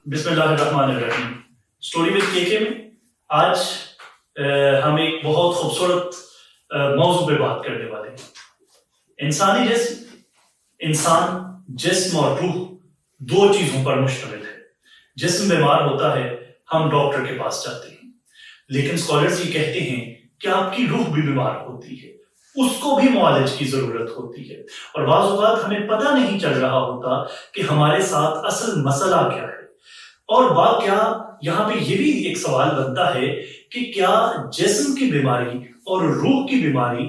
بسم اللہ الرحمن الرحیم. اسٹوری وتھ کے کے میں آج ہم ایک بہت خوبصورت موضوع پہ بات کرنے والے ہیں. انسانی انسان جسم اور روح دو چیزوں پر مشتمل ہے. جسم بیمار ہوتا ہے، ہم ڈاکٹر کے پاس جاتے ہیں، لیکن اسکالرز یہ کہتے ہیں کہ آپ کی روح بھی بیمار ہوتی ہے، اس کو بھی معالج کی ضرورت ہوتی ہے. اور بعض اوقات ہمیں پتہ نہیں چل رہا ہوتا کہ ہمارے ساتھ اصل مسئلہ کیا ہے. اور بات کیا یہاں پہ یہ بھی ایک سوال بنتا ہے کہ کیا جسم کی بیماری اور روح کی بیماری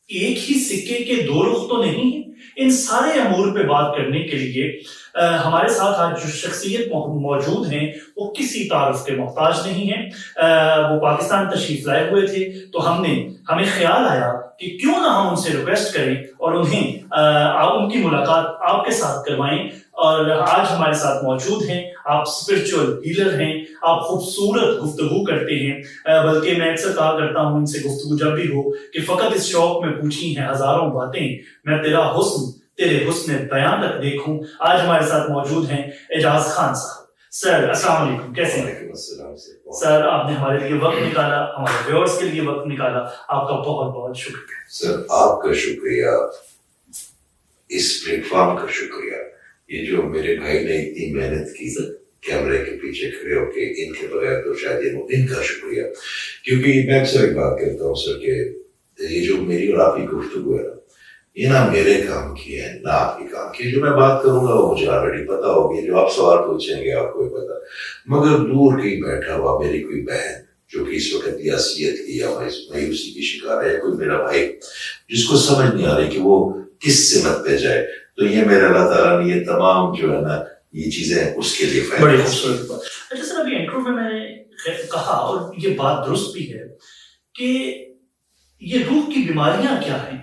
ایک ہی سکے کے دو رخ تو نہیں ہیں؟ ان سارے امور پہ بات کرنے کے لیے ہمارے ساتھ آج جو شخصیت موجود ہیں وہ کسی تعارف کے محتاج نہیں ہیں. وہ پاکستان تشریف لائے ہوئے تھے تو ہمیں خیال آیا کہ کیوں نہ ہم ان سے ریکویسٹ کریں اور ان کی ملاقات آپ کے ساتھ کروائیں. اور آج ہمارے ساتھ موجود ہیں. آپ اسپرچل ہیلر ہیں، آپ خوبصورت گفتگو کرتے ہیں، بلکہ میں اکثر کہا کرتا ہوں ان سے گفتگو جب بھی ہو کہ فقط اس شوق میں پوچھی ہیں ہزاروں باتیں، میں تیرا حسن تیرے حسن بیان تک دیکھوں. آج ہمارے ساتھ موجود ہیں اعجاز خان صاحب. سر السلام علیکم، کیسے ہیں؟ سر آپ نے ہمارے لیے وقت نکالا، ہمارے ویورز کے لیے وقت نکالا، آپ کا بہت بہت شکریہ. سر آپ کا شکریہ، اس پلیٹ فارم کا شکریہ. یہ جو میرے بھائی نے اتنی محنت کی کیمرے کے پیچھے کھڑے ہو کے، ان کے بغیر تو شاید ان کا شکریہ. کیونکہ میں اکثر ایک بات کرتا ہوں سر کہ یہ جو میری اور آپ کی گفتگو ہے نا، یہ نہ میرے کام کی ہے نہ آپ کی کام کی. جو میں بات کروں گا وہ مجھے آلریڈی پتا ہوگی، جو آپ سوال پوچھیں گے آپ کو بھی پتا. مگر دور کہیں بیٹھا ہوا میری کوئی بہن جو کہ اس وقت یاسیت کی یا مایوسی کی شکار ہے، یا کوئی میرا بھائی جس کو سمجھ نہیں آ رہی کہ وہ کس سمت پہ جائے، تو یہ میرا اللہ تعالیٰ نے یہ تمام جو ہے نا یہ چیزیں اس کے لیے بڑی خوبصورت بات. اچھا سر، ابھی انٹرو میں نے کہا اور یہ بات درست بھی ہے کہ یہ روح کی بیماریاں کیا ہیں،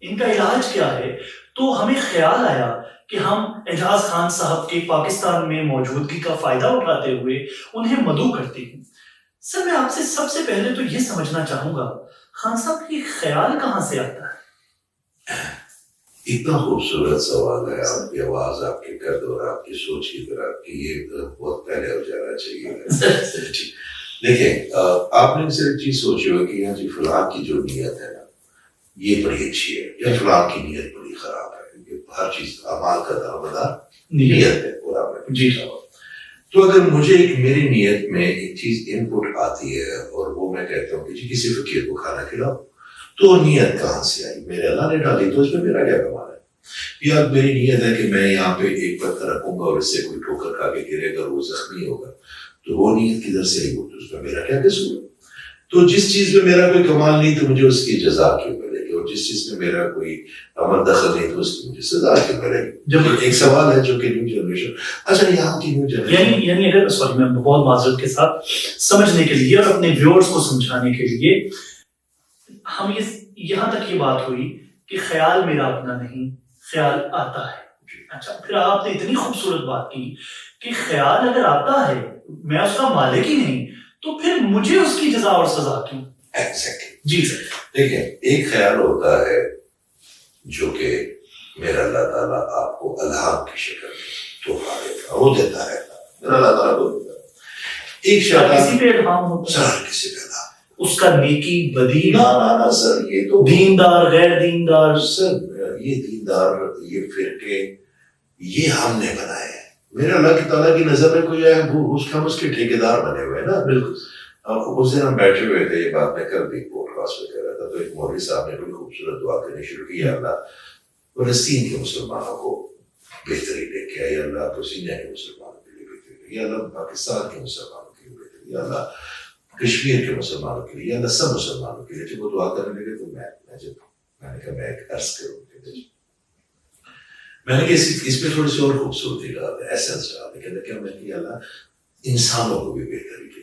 ان کا علاج کیا ہے. تو ہمیں خیال آیا کہ ہم اعجاز خان صاحب کے پاکستان میں موجودگی کا فائدہ اٹھاتے ہوئے انہیں مدعو کرتے ہیں. سر میں آپ سے سب سے پہلے تو یہ سمجھنا چاہوں گا، خان صاحب کی خیال کہاں سے آتا ہے؟ اتنا خوبصورت سوال ہے. آپ کی آواز، آپ کے قد اور آپ کی سوچ کی طرح کی یہ بہت پہلے ہو جانا چاہیے. دیکھیں، آپ نے صرف چیز سوچی ہو کہ جی فلاں کی جو نیت ہے نا یہ بڑی اچھی ہے، یا فلاں کی نیت بڑی خراب ہے. یہ ہر چیز اعمال کا دارمدار نیت ہے پورا میں. جی. تو اگر مجھے میری نیت میں ایک چیز ان پٹ آتی ہے اور وہ میں کہتا ہوں کہ جی کسی فقیر کو کھانا کھلاؤ، تو نیت کہاں سے آئی؟ میرے اللہ نے ڈالی، تو اس میں میرا کیا کمال ہے؟ یا میری نیت ہے کہ میں یہاں پہ ایک پتھر رکھوں گا اور اس سے کوئی ٹھوکر کھا کے گرے گا، وہ زخمی ہوگا، تو وہ نیت کدھر سے آئی؟ تو اس میں میرا کیا قصور ہے؟ تو جس چیز میں میرا کوئی کمال نہیں تو مجھے اس کی جزا کیوں ملے گی، اور جس چیز میں میرا کوئی عمل دخل نہیں تو اس کی مجھے سزا کیوں ملے گی؟ جب ایک سوال ہے جو کہ نیو جنریشن، اچھا یہاں کی نیو جنریشن یعنی اگر سوری میں بہت معذرت کے ساتھ سمجھنے کے لیے اور اپنے ویورز کو سمجھانے کے لیے، ہم یہاں تک یہ بات ہوئی کہ خیال میرا اپنا نہیں، خیال آتا ہے. اچھا، پھر آپ نے اتنی خوبصورت بات کی کہ خیال اگر آتا ہے، میں اس کا مالک ہی نہیں، تو پھر مجھے اس کی جزا اور سزا کیوں؟ جی سر. دیکھیں، ایک خیال ہوتا ہے جو کہ میرا اللہ تعالیٰ آپ کو الہام کی شکل میں تحفہ دیتا ہے، وہ دیتا رہتا ہے، میرا اللہ تعالیٰ کو دیتا ہے. ایک شخص کسی پہ الہام ہوتا ہے، سر کسی پہ الہام، اس کا نیکی بدی، نا سر یہ تو دیندار غیر دیندار. سر یہ دیندار، یہ فرقے یہ ہم نے بنائے ہیں. میرے اللہ کی تعالیٰ کی نظر میں کوئی ہے اس کے ٹھیکیدار بنے ہوئے نا. بالکل. اس دن ہم بیٹھے ہوئے تھے، یہ بات میں کل بھی پوڈ کاسٹ میں کر رہا تھا، تو ایک مولوی صاحب نے بڑی خوبصورت دعا کرنی شروع کی، اللہ فلسطین کے مسلمانوں کو بہتری دے کے، یا اللہ پوسینیا کے مسلمانوں کے لیے بہتری دے، یا اللہ پاکستان کے مسلمانوں کے لیے بہتری، یا اللہ کشمیر کے مسلمانوں کے لیے، یا اللہ سب مسلمانوں کے لیے. جب وہ دعا کرنے لگے تو میں نے کہا میں ایک عرض کروں، میں نے کہ اس پہ تھوڑی سی اور خوبصورتی ڈال دیں، ایسنس ڈال دیں. کہتے کیا میں کہ اللہ انسانوں کو بھی بہتری دے.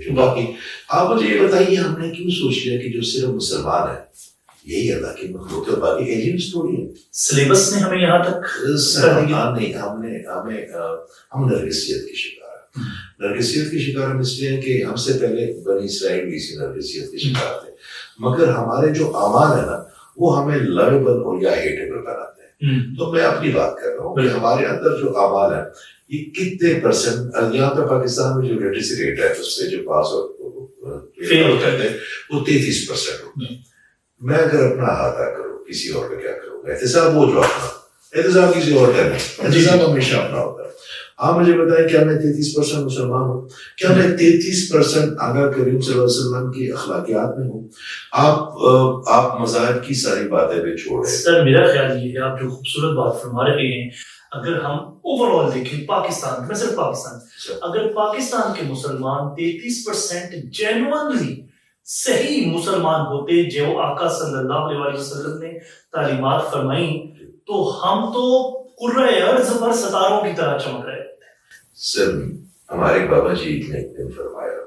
جو باقی آپ مجھے یہ بتائیے، ہم نے کیوں سوچ لیا کہ جو صرف مسلمان ہیں یہی اللہ کی مخلوق ہے، باقی ایلینز تھوڑی ہیں؟ سلیبس نے ہمیں یہاں تک نہیں، ہم نرگسیت کی شکار ہیں. نرگسیت کی شکار ہم اس لیے ہیں کہ ہم سے پہلے بنی اسرائیل بھی اسی نرگسیت کے شکار تھے، مگر ہمارے جو اعمال ہیں نا وہ ہمیں لویبل اور یا ہیٹیبل بناتے ہیں. تو میں اپنی بات کر رہا ہوں کہ ہمارے اندر جو اعمال ہیں یہ کتنے پرسنٹ یہاں پہ پاکستان میں جو لٹریسی ریٹ ہے اس سے جو پاس کرتے ہیں وہ 33% ہوتا ہے. میں اگر اپنا احاطہ کروں کسی اور کا کیا کروں گا؟ احتساب وہ جو اپنا احتساب کسی اور کا نہیں، احتساب ہمیشہ اپنا ہوتا ہے. آپ مجھے بتائیں کیا میں 33% مسلمان ہوں؟ کیا میں 33% آقا کریم صلی اللہ علیہ وسلم کی اخلاقیات میں ہوں؟ آپ مذاہب کی ساری باتیں بھی چھوڑیں. سر میرا خیال یہ ہے آپ جو خوبصورت بات فرما رہے ہیں، اگر ہم اوور آل دیکھیں پاکستان میں، صرف پاکستان، اگر پاکستان کے مسلمان 33% جینوئنلی صحیح مسلمان ہوتے جو آقا صلی اللہ علیہ وسلم نے تعلیمات فرمائیں، تو ہم تو قرۂ ارض پر ستاروں کی طرح چمک رہے. سر ہمارے بابا جی نے ایک دن فرمایا،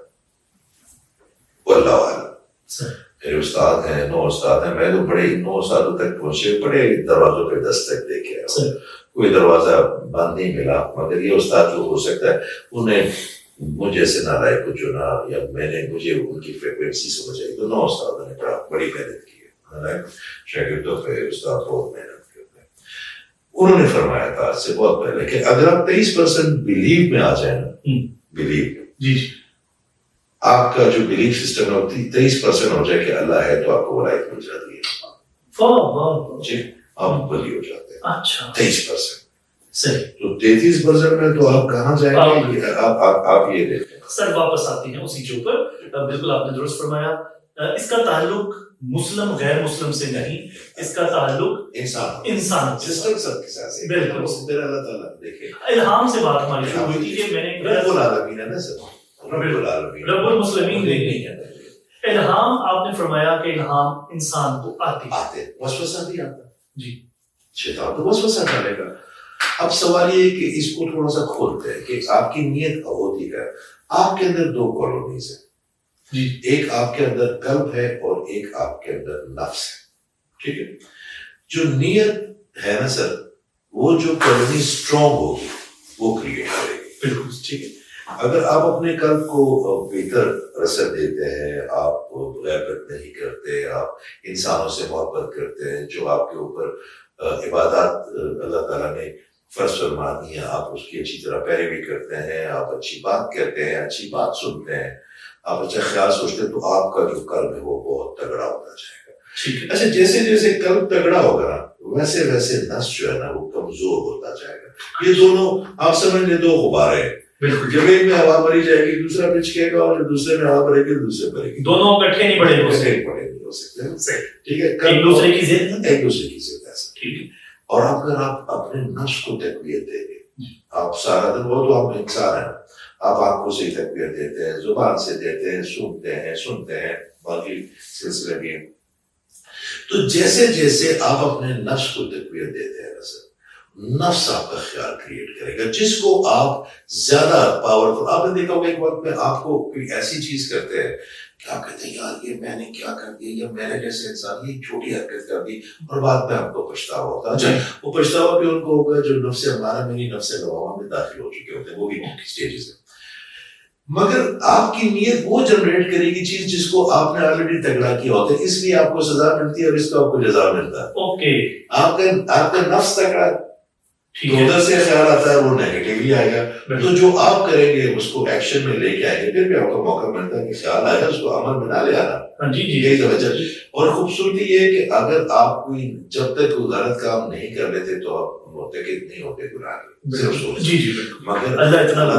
واللہ عالم، میرے استاد ہیں 9 استاد ہیں، میں تو بڑے 9 استادوں تک پہنچے، بڑے دروازوں پہ دستک دے کے آیا، کوئی دروازہ بند نہیں ملا، مگر یہ استاد جو ہو سکتا ہے انہیں مجھے سے نالائق کو چنا یا میں نے مجھے ان کی فریکوینسی سمجھ آئی. تو 9 استادوں نے بڑی محنت کی ہے، شاگردوں پہ استاد بہت محنت کرتے ہیں. انہوں نے فرمایا تھا آج سے بہت پہلے کہ اگر آپ 23% بلیو میں آ جائیں نا، بلیو جی آپ کا جو بلیف سسٹم ہے 23% ہو جائے کہ اللہ ہے تو آپ کو ولایت مل جاتی ہے جی، آپ ولی ہو جاتے ہیں. اچھا 23% صحیح. تو 33% میں تو آپ کہاں جائیں گے؟ آپ یہ دیکھیں. سر واپس آتے ہیں اسی کے اوپر، بالکل آپ نے درست فرمایا. اس کا تعلق مسلم غیر مسلم سے نہیں، اس کا تعلق انسان سسٹم سب کے ساتھ. بالکل اللہ تعالیٰ دیکھیں الہام سے بات ہماری شروع ہوئی تھی کہ میں نے رب العالمین ہے نا سر، رب العالمین رب المسلمین نہیں ہے. الہام آپ نے فرمایا کہ الہام انسان کو آتے وسوسہ بھی آتا جی، شیطان تو وسوسہ ڈالے گا. اب سوال یہ ہے کہ اس کو تھوڑا سا کھولتے ہیں کہ آپ کی نیت ہوتی ہے. آپ کے اندر 2 کالونیز ہیں جی، ایک آپ کے اندر قلب ہے اور ایک آپ کے اندر نفس ہے. ٹھیک ہے، جو نیت ہے نا سر، وہ جو کالونی اسٹرانگ ہوگی وہ کریٹ کرے گی. بالکل ٹھیک ہے. اگر آپ اپنے قلب کو بہتر اثر دیتے ہیں، آپ غیبت نہیں کرتے، آپ انسانوں سے محبت کرتے ہیں، جو آپ کے اوپر عبادات اللہ تعالیٰ نے فرض فرما دی ہیں، آپ اس کی اچھی طرح پیروی کرتے ہیں، آپ اچھی بات کہتے ہیں، اچھی بات سنتے ہیں، آپ اچھا خیال سوچتے ہیں، تو آپ کا جو قلب ہے وہ بہت تگڑا ہوتا جائے گا. اچھا جیسے جیسے قلب تگڑا ہوگا نا ویسے ویسے نفس جو ہے نا وہ کمزور ہوتا جائے گا. یہ دونوں آپ سمجھ لیں 2 غبارے ہیں. جب ایک میں ہوا بھری جائے گی دوسرا پچکے گا، اور جو دوسرے میں ہوا بھرے گی دوسرے بھرے گی، دونوں اکٹھے نہیں بڑے ہو سکتے. ٹھیک ہے، ایک دوسرے کی ضد ہے. ٹھیک ہے. اور اگر آپ اپنے نفس کو تقویت دیں گے، آپ سارا دن، وہ تو آپ انسان ہیں، آپ آنکھوں سے تقویت دیتے ہیں، زبان سے دیتے ہیں، سنتے ہیں باقی سلسلے بھی. تو جیسے جیسے آپ اپنے نفس کو تقویت دیتے ہیں نفس آپ کا خیال کریٹ کرے گا، جس کو آپ زیادہ پاورفل. آپ نے دیکھا ہوگا ایک وقت میں آپ کو کوئی ایسی چیز کرتے ہیں کہ آپ کہتے ہیں یار یہ میں نے کیا کر دیا، یا میں نے جیسے انسان یہ چھوٹی حرکت کر دی، اور بعد میں آپ کو پچھتاوا ہوتا ہے. اچھا وہ پچھتاوا بھی ان کو ہوگا جو نفس ہمارا میں نہیں، نفس لواما میں داخل ہو چکے ہوتے ہیں، وہ بھی اسٹیجز ہیں. مگر آپ کی نیت وہ جنریٹ کرے گی چیز جس کو آپ نے آلریڈی تگڑا کیا ہوتا ہے، اس لیے آپ کو سزا ملتی ہے اور اس کو آپ کو جزا ملتا ہے. اوکے، آپ کا نفس تگڑا، تو ادھر سے خیال آتا ہے وہ نیگیٹیولی آئے گا. تو جو آپ کریں گے اس کو ایکشن میں لے کے آئیں گے، پھر بھی آپ کو موقع ملتا ہے کہ خیال آئے گا اس کو عمل میں نہ لے آنا. یہی توجہ. اور خوبصورتی یہ ہے کہ اگر آپ کوئی جب تک کوئی غلط کام نہیں کر لیتے تو آپ مرتکب نہیں ہوتے گناہ کے، صرف سوچ. مگر اللہ تعالیٰ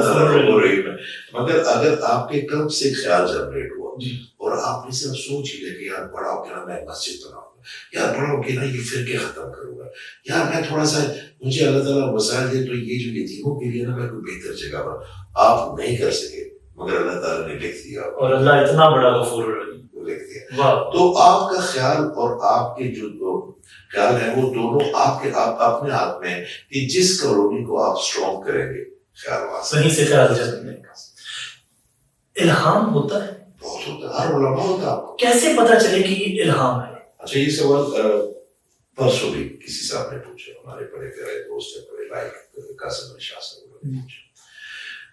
مگر اگر آپ کے قلب سے خیال جنریٹ ہوا اور آپ نے صرف سوچ ہی لے کہ یار بڑا ہو کے نا میں مسجد بناؤں گا، یار بڑا ہو کے نا یہ فرقے ختم کروں گا، یار میں تھوڑا سا مجھے اللہ تعالیٰ وسائل دے تو یہ جو یتیموں کے لیے نا میں کوئی بہتر جگہ پر. آپ نہیں کر سکے مگر اللہ تعالیٰ نے لکھ دیا، اور اللہ اتنا بڑا غفور لکھ دیا. تو آپ کا خیال اور آپ کے جو خیال ہے وہ دونوں آپ کے اپنے ہاتھ میں ہے کہ جس کالونی کو آپ اسٹرانگ کریں گے خیال وہاں صحیح سے خیال جانے کا. الہام ہوتا ہے، بہت ہوتا ہے، ہر علماء ہوتا ہے. آپ کو کیسے پتا چلے کہ یہ الہام ہے؟ اچھا یہ سوال پرسوں بھی کسی صاحب نے پوچھا، ہمارے بڑے پیارے دوست ہیں، بڑے لائق قاسم شاہ صاحب نے پوچھا.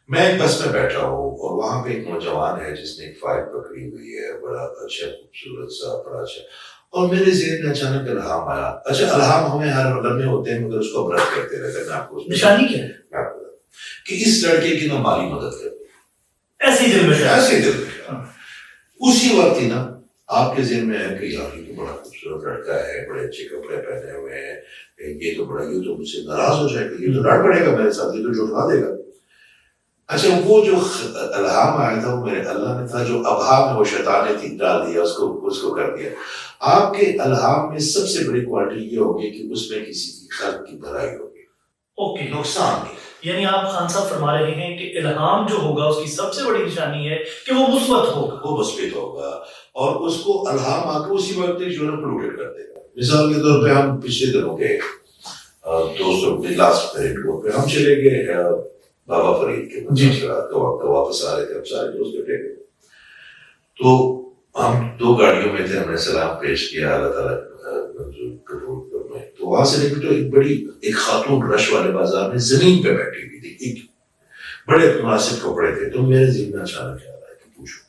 میں ایک بس میں بیٹھا ہوں اور وہاں پہ ایک نوجوان ہے جس نے ایک فائل پکڑی ہوئی ہے، بڑا اچھا خوبصورت سا، بڑا اچھا. اور میرے ذہن میں اچانک الہام آیا. اچھا الہام ہمیں ہر لمحے ہوتے ہیں مگر اس کو برت کرتے رہتے ہیں. میں آپ کو نشانی کیا ہے؟ کہ اس لڑکے کی نہ مالی مدد کر ایسے ہی دل میں خیال ایسے دل میں خیال۔ اسی وقت ہی نا آپ کے ذہن میں ہے کہ یار یہ تو بڑا خوبصورت لڑکا ہے، بڑے اچھے کپڑے پہنے ہوئے ہیں، یہ تو مجھ سے ناراض ہو جائے گا، یہ تو لڑ پڑے گا میرے ساتھ، یہ تو جھٹلا دے گا۔ اچھا وہ جو الہام آیا تھا وہ میرے اللہ میں تھا، جو ابہام ہے وہ شیطان نے ڈال دیا، اس کو کر دیا۔ آپ کے الہام میں سب سے بڑی کوالٹی یہ ہوگی کہ اس میں کسی کی خلق کی بھلائی ہوگی، اوکے، نقصان نہیں۔ یعنی آپ خان صاحب فرما رہے ہیں کہ الہام جو ہوگا اس کی سب سے بڑی نشانی ہے کہ وہ مثبت ہوگا، وہ مثبت ہوگا، اور اس کو الہام آ کے اسی وقت جو ہے پولوٹیڈ کر دے گا۔ مثال کے طور پہ ہم پچھلے دنوں کے دوستوں کے لاسٹ ٹور پہ ہم چلے گئے بابا فرید کے مناسبات کا وقت واپس آ رہے تھے، ہم سارے دوست بیٹھے گئے، تو ہم 2 گاڑیوں میں تھے، ہم نے سلام پیش کیا اللہ تعالیٰ منظور قبول فرمائے۔ تو وہاں سے نکلے تو ایک بڑی ایک خاتون رش والے بازار میں زمین پہ بیٹھی ہوئی تھی، ایک بڑے مناسب کپڑے تھے، تو میرے ذہن میں اچانک خیال آیا کہ پوچھو،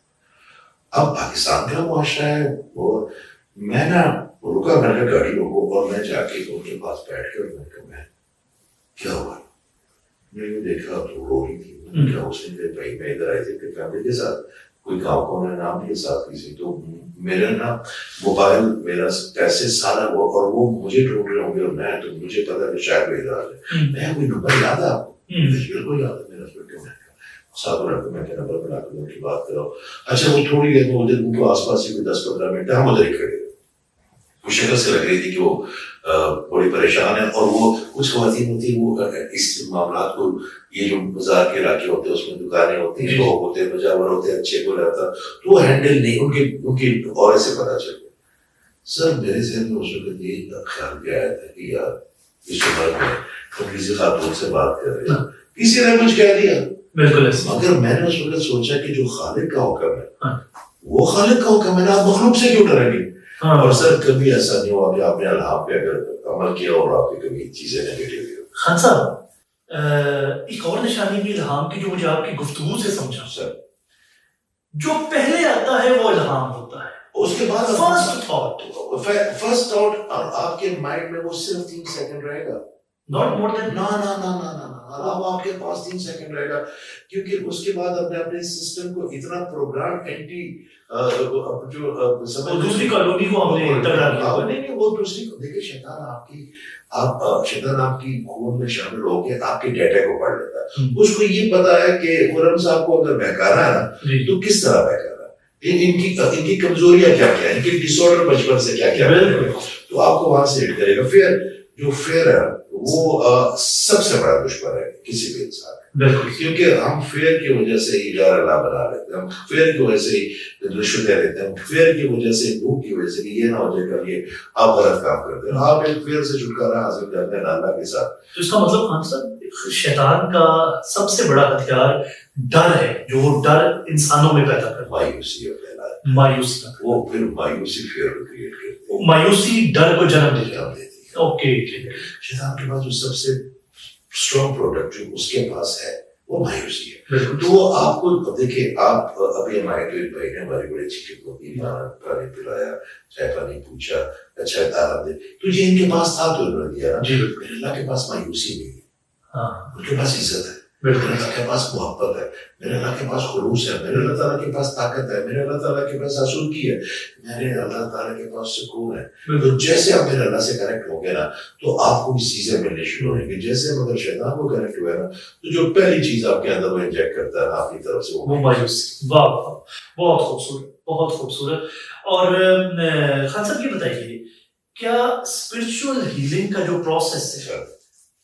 اب پاکستان کا معاشرہ ہے، اور میں نا رکا، میں نے گاڑی روکو، اور میں جا کے ان کے پاس بیٹھ کر میں کہا میں کیا ہوا، میں نے دیکھا تو رو رہی تھی، میں نے کہا اس نے کہا بھائی میں ادھر آئی تھی اپنی فیملی کے ساتھ، کوئی گاؤں کو میں نام کے ساتھ کسی، تو میرا نا موبائل میرا پیسے سارا وہ، اور وہ مجھے ڈھونڈ رہے ہوں گے، اور میں تو مجھے پتا کہ شاید وہ ادھر آ جائے، میں کوئی نمبر یاد ہے آپ کو؟ بالکل یاد ہے، میرا ساتھ رکھ میں نمبر بنا کر ان کی بات کرو۔ اچھا وہ تھوڑی دیر میں ادھر ان کو آس پاس سے کوئی 10-15 منٹ ہم ادھر ہی کھڑے، وہ شکل سے لگ رہی تھی کہ وہ بڑی پریشان ہے، اور وہ کچھ خواتین ہوتی ہیں وہ اس معاملات کو، یہ جو بازار کے علاقے ہوتے ہیں اس میں دکانیں ہوتی ہیں، لوگ ہوتے ہیں، مجاور ہوتے ہیں، اچھے کو رہتا، تو وہ ہینڈل نہیں، ان کی اور سے پتا چل گیا۔ سر میرے ذہن میں اس وقت یہ خیال بھی آیا تھا کہ یار اس عمر میں ہم کسی خاتون سے بات کر رہے ہیں، کسی نے کچھ کہہ دیا، بالکل ایسا، مگر میں نے اس وقت سوچا کہ جو خالق کا حکم ہے وہ خالق کا حکم ہے نا، آپ مخلوق سے کیوں ڈریں گے؟ اور سر کبھی ایسا نہیں ہوا کہ آپ نے الہام پہ اگر عمل کیا اور آپ کی کبھی چیزیں نیگیٹو ہوئی؟ خان صاحب ایک اور نشانی بھی الہام کی جو مجھے آپ کی گفتگو سے سمجھا، سر جو پہلے آتا ہے وہ الہام ہوتا ہے، اس کے بعد فرسٹ تھاٹ آپ کے مائنڈ میں وہ صرف 3 سیکنڈ رہے گا، ناٹ مور دین، اب آپ کے پاس 3 سیکنڈ رہے گا، کیونکہ اس کے بعد آپ نے اپنے سسٹم کو اتنا پروگرام اینٹی جو دوسری کالونی کو ہم نے تگڑا کیا، نہیں وہ دوسری کو دیکھیں، شیطان آپ کی خون میں شامل ہو کے آپ کے ڈیٹا کو پڑھ لیتا ہے، اس کو یہ پتا ہے کہ خرم صاحب کو اگر بہکانا ہے نا تو کس طرح بہکانا ہے، ان کی کمزوریاں کیا کیا، ان کی ڈس آرڈر بچپن سے کیا کیا، تو آپ کو وہاں سے ہٹ کرے گا۔ پھر جو فیئر ہے وہ سب سے بڑا دشمن ہے کسی بھی انسان، کیونکہ ہم فیئر کی وجہ سے ہی ڈر اللہ بنا لیتے ہیں، ہم فیئر کی وجہ سے ہی رشوتیں لیتے ہیں، ہم فیئر کی وجہ سے بھوک کی وجہ سے کہ یہ نہ ہو جائے گا یہ آپ غلط کام کرتے ہیں، آپ ایک فیئر سے چھٹکارا حاصل کرتے ہیں اللہ کے ساتھ۔ تو اس کا مطلب خان صاحب شیطان کا سب سے بڑا ہتھیار ڈر ہے، جو وہ ڈر انسانوں میں پیدا کرتا ہے، مایوسی ہے، مایوسی، وہ پھر مایوسی فیئر کو کریٹ کرتی ہے، مایوسی ڈر کو جنم دیتی ہے۔ اوکے، شیطان کے پاس جو سب سے اسٹرانگ پروڈکٹ جو اس کے پاس ہے وہ مایوسی ہے، تو وہ آپ کو دیکھیں، آپ ابھی ہمارے تو بھائی نے ہماری بڑی چیزیں کو پانی پلایا، چائے پانی پوچھا، اچھا تعلق دے، تو یہ ان کے پاس تھا تو انہوں نے دیا نا، میرے اللہ کے پاس مایوسی نہیں ہے، ان کے پاس عزت ہے، میرے اللہ کے پاس محبت ہے، میرے اللہ کے پاس خلوص ہے، میرے اللہ تعالیٰ کے پاس طاقت ہے، میرے اللہ تعالیٰ کے پاس آسودگی ہے، میرے اللہ تعالیٰ کے پاس سکون ہے۔ تو جیسے آپ میرے اللہ سے کنیکٹ ہوں گے نا تو آپ کو بھی چیزیں ملنے شروع ہوں گی، جیسے ہم اگر شیطان کو کنیکٹ ہوئے نا تو جو پہلی چیز آپ کے اندر وہ انجیکٹ کرتا ہے آپ کی طرف سے وہ مایوسی۔ واہ، بہت خوبصورت، بہت خوبصورت۔ اور خان صاحب یہ بتائیے، کیا اسپرچل ہیلنگ کا جو پروسیس ہے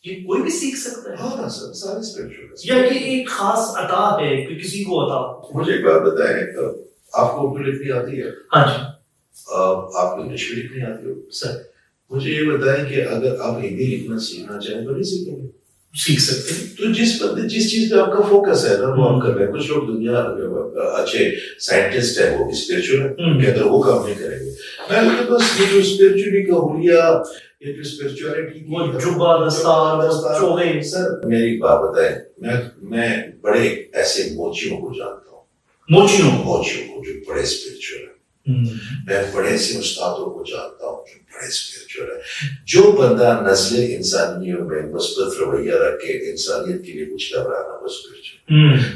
یہ کوئی بھی سیکھ سکتا ہے؟ ہاں سر، سارے اسپرچل، یا یہ ایک خاص عطا ہے کہ کسی کو عطا؟ مجھے ایک بات بتائیں، آپ کو اردو لکھنی آتی ہے؟ ہاں جی۔ آپ کو انگلش بھی لکھنی آتی ہو؟ سر مجھے یہ بتائیں کہ اگر آپ ہندی لکھنا سیکھنا چاہیں تو نہیں سیکھیں گے؟ سیکھ سکتے ہیں، تو جس چیز پہ آپ کا فوکس ہے نا وہ آپ کر رہے ہیں۔ کچھ لوگ دنیا اچھے سائنٹسٹ ہیں، وہ اسپرچل ہیں کہ اگر وہ کام نہیں کریں گے، میں بس یہ جو اسپرچولی کا حلیہ، یہ جو اسپرچولیٹی وہ جبہ دستار چوغے، سر میری ایک بات بتائیں، میں بڑے ایسے موچیوں کو جانتا ہوں، موچیوں کو جو بڑے اسپرچول ہیں، میں بڑے سے استادوں کو جانتا ہوں جو بڑے اسپرچل ہے. جو بندہ نسل انسانیوں میں مثبت رویہ رکھ کے انسانیت کے لیے کچھ کر رہا ہے وہ اسپرچل.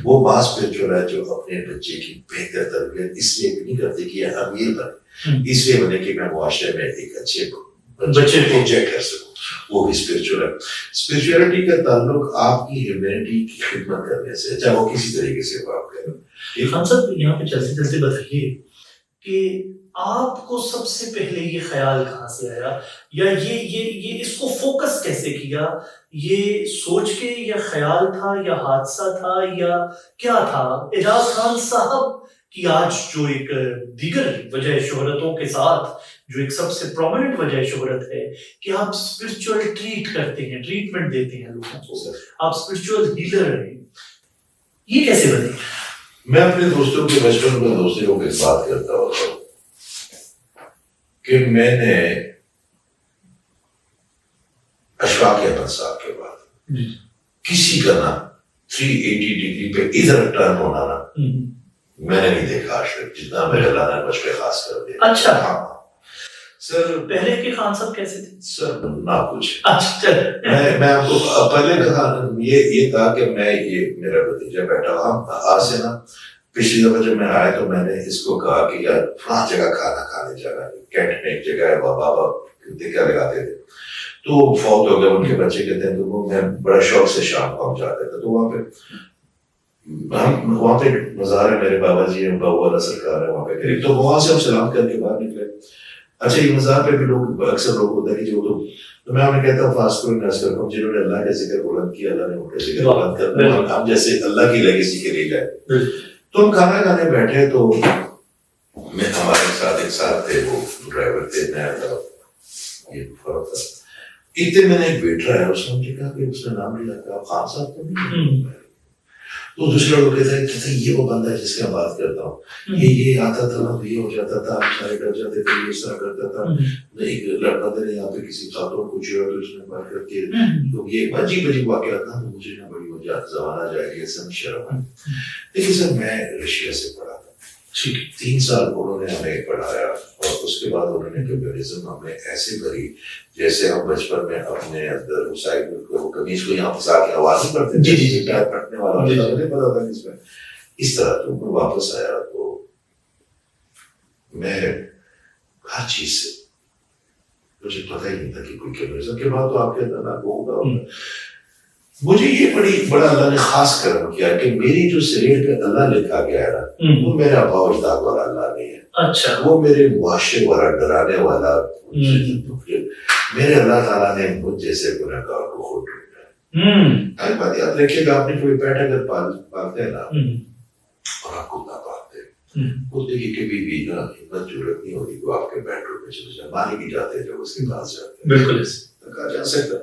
وہ وہ اسپرچل ہے جو اپنے بچے کی بہتر تربیت اس لیے نہیں کرتے کہ یہ امیر بنے, اس لیے بنے کہ میں معاشرے میں ایک اچھے بچے کو انجوائے کر سکوں. وہ بھی اسپرچل ہے. اسپرچولیٹی کا تعلق آپ کی ہیومینٹی کی خدمت کرنے سے, چاہے وہ کسی طریقے سے آپ کریں. خان صاحب یہاں پہ چلتے چلتے بتائیے کہ آپ کو سب سے پہلے یہ خیال کہاں سے آیا, یا یہ اس کو فوکس کیسے کیا؟ یہ سوچ کے یا خیال تھا یا حادثہ تھا یا کیا تھا؟ اعجاز خان صاحب کی آج جو ایک دیگر وجہ شہرتوں کے ساتھ جو ایک سب سے پرومیننٹ وجہ شہرت ہے کہ آپ اسپرچل ٹریٹ کرتے ہیں, ٹریٹمنٹ دیتے ہیں لوگوں کو, آپ اسپرچل ہیلر ہیں, یہ کیسے بنے؟ میں اپنے دوستوں کے بچپن میں دوستوں کے بات کرتا ہوتا ہوں کہ میں نے اشفاق احمد صاحب کے بعد کسی کا نا 380 ڈگری پہ ادھر ٹرن ہونا نا میں نے نہیں دیکھا آج تک, جتنا میرے اللہ نے مجھ پہ خاص کر دیا. اچھا ہاں سر, پہلے کے خان صاحب کیسے تھے سر نہ پوچھے. اچھا میں آپ کو پہلے کہا یہ تھا کہ میں یہ میرا بھتیجا بیٹھا ہوا آج سے نا, پچھلی دفعہ جب میں آیا تو میں نے اس کو کہا کہ یار فلاں جگہ کھانا کھانے جگہ کینٹ میں ایک جگہ ہے, بابا دیکھا لگاتے تھے تو فوت ہو گئے ان کے بچے کہتے ہیں, تو وہ میں بڑا شوق سے شام کو ہم جاتے تھے. تو وہاں پہ مزار ہے میرے بابا جی ہیں, بابو والا سرکار ہے وہاں پہ قریب, تو وہاں سے ہم سلام کر کے باہر نکلے. اچھا یہ مزار پہ بھی لوگ اکثر لوگ ہوتا ہے کہ جو تو میں انہیں کہتا ہوں فاسٹ کو ناز کرتا ہوں جنہوں نے اللہ کا ذکر بلند کیا, اللہ نے ان کا ذکر بلند کرنا, ہم جیسے اللہ کی لیگیسی کے لیے گئے. تو ہم کھانا کھانے بیٹھے تو میں ہمارے ساتھ ایک ساتھ تھے, وہ ڈرائیور تھے, میں یہ فرق تھا. اتنے میں نے ایک ویٹر ہے, اس نے مجھے کہا کہ اس نے نام لیا کہ آپ خان صاحب تو نہیں. تو دوسرے لوگ کہتے ہیں یہ وہ بندہ ہے جس کی میں بات کرتا ہوں, یہ آتا تھا نا, یہ ہو جاتا تھا, سارے ڈر جاتے تھے, یہ اس طرح کرتا تھا. ایک لڑکا تھا یہاں پہ کسی خاتون کو چھوڑا تو اس نے بات کر کے تو یہ عجیب عجیب واقعات نا, تو مجھے نہ بڑی وجہ زمانہ جائے گی ایسا شرم ہے. لیکن سر میں رشیا سے پڑھا تھا, 3 سال انہوں نے ہمیں پڑھایا, اور اس کے بعد انہوں نے کمیونزم ہمیں ایسے بھری جیسے ہم بچپن میں اپنے اندر قمیض کو یہاں پھنسا کے آواز نہیں پڑتے تھے, پیر پھٹنے والا مجھے پتا تھا اس میں. اس طرح تو میں واپس آیا تو میں ہر چیز سے مجھے پتہ ہی نہیں تھا کہ کوئی کمیونزم کے بعد تو آپ کے اندر نہ ہوگا. مجھے یہ بڑا اللہ نے خاص کرم کیا کہ میری جو سریٹ پہ اللہ لکھا گیا ہے نا, وہ میرا ابا اجداد والا اللہ نہیں ہے. اچھا, وہ میرے معاشرے والا ڈرانے والا میرے اللہ تعالیٰ نے مجھ جیسے گنہگار کو خود ڈھونڈا ہے. بات یاد رکھیے گا, آپ نے کوئی پیٹ اگر پالتے ہیں نا اور آپ کو نہ پالتے, وہ دیکھیے کبھی بھی نا ہمت ضرورت نہیں ہوگی وہ آپ کے بیڈ روم میں چلے جائے, مانے بھی جاتے ہیں جب اس کے پاس جاتے ہیں, بالکل کہا جا سکتا.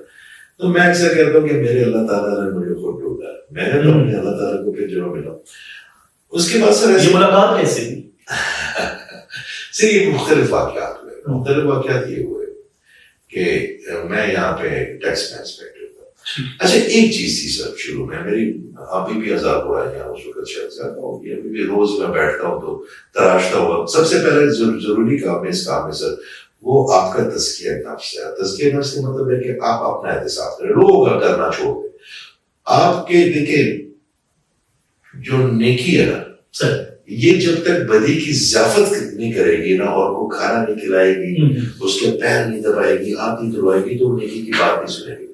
تو میں اکثر کہتا ہوں کہ میرے اللہ تعالیٰ نے مجھے خود ڈھونڈا, میں نے تو اپنے اللہ تعالیٰ کو پھر جنوں ملا. اس کے بعد سر یہ ملاقات کیسے ہوئی؟ سر یہ مختلف واقعات ہوئے. مختلف واقعات یہ ہوئے کہ میں یہاں پہ ٹیکس میں انسپیکٹر تھا. اچھا ایک چیز تھی سر شروع میں میری, ابھی بھی ہزار برائیاں اس وقت شاید زیادہ ہوگی, ابھی بھی روز میں بیٹھتا ہوں تو تراشتا ہوا. سب سے پہلے ضروری کام ہے اس کام میں سر وہ آپ کا تزکیہ نفس ہے. تزکیہ نفس کا مطلب ہے کہ آپ اپنا احتساب کریں, لوگوں کا کرنا چھوڑ دیں. آپ کے دیکھیں جو نیکی ہے نا سر, یہ جب تک بدی کی ضیافت نہیں کرے گی نا, اور وہ کھانا نہیں کھلائے گی, اس کے پیر نہیں دبائے گی, ہاتھ نہیں دبائے گی, تو نیکی کی بات نہیں سنے گی.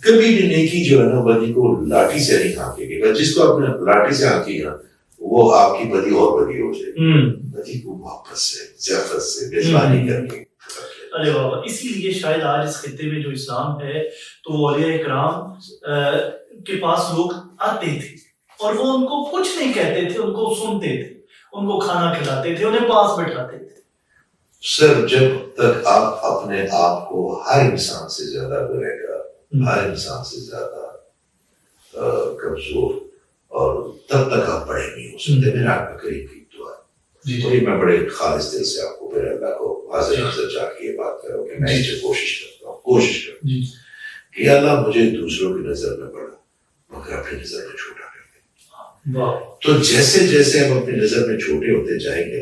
کبھی بھی نیکی جو ہے نا بدی کو لاٹھی سے نہیں ہانکے گی. جس کو آپ نے لاٹھی سے ہانکی نا وہ آپ کی بدی اور بدی ہو جائے گی. بدی کو واپس سے ضیافت سے میزبانی کر کے. ارے بابا, اسی لیے شاید آج اس خطے میں جو اسلام ہے تو وہ اولیاء کرام کے پاس لوگ آتے تھے اور وہ ان کو کچھ نہیں کہتے تھے, ان کو سنتے تھے, ان کو کھانا کھلاتے تھے, انہیں پاس بٹھاتے تھے. سر جب تک آپ اپنے آپ کو ہر انسان سے زیادہ کرے گا, ہر انسان سے زیادہ کمزور, اور تب تک آپ بڑے نہیں ہو سکتے. میرے آپ کا قریب کی دعا ہے, میں بڑے خالص دل سے آپ کو میرے اللہ کو حاضر حاضر جا کے یہ بات کروں کہ میں اس سے کوشش کرتا ہوں کہ اللہ مجھے دوسروں کی نظر میں بڑا مگر اپنی نظر میں چھوٹا کر دے. تو جیسے جیسے ہم اپنی نظر میں چھوٹے ہوتے جائیں گے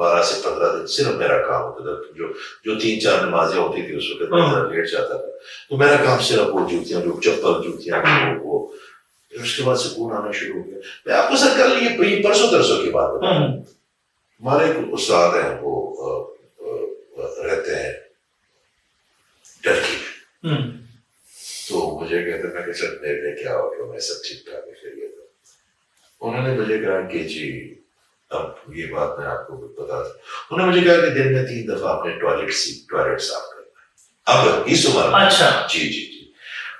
12 سے 15 دن صرف میرا کام ہوتا تھا. جو 3-4 نمازیں ہوتی تھی اس وقت میں لیٹ جاتا تھا, تو میرا کام صرف وہ جوتیاں, جو چپل جوتیاں وہ. اس کے بعد سکون آنا شروع ہو گیا. میں آپ کو سر کل یہ پرسوں ترسوں کی بات بتاؤں. ہمارے ایک استاد ہیں, وہ رہتے ہیں ٹرکی میں. تو مجھے کہتے ہیں, میں کہ سر میرے لیے کیا ہو گیا, میں سب ٹھیک ٹھاک خیریت ہے. انہوں نے مجھے کہا کہ جی, اب یہ بات میں آپ کو بتا دوں, انہوں نے مجھے کہا کہ دن میں 3 دفعہ اپنے ٹوائلٹ صاف کرنا ہے. اب اس عمر میں. اچھا. جی جی جی.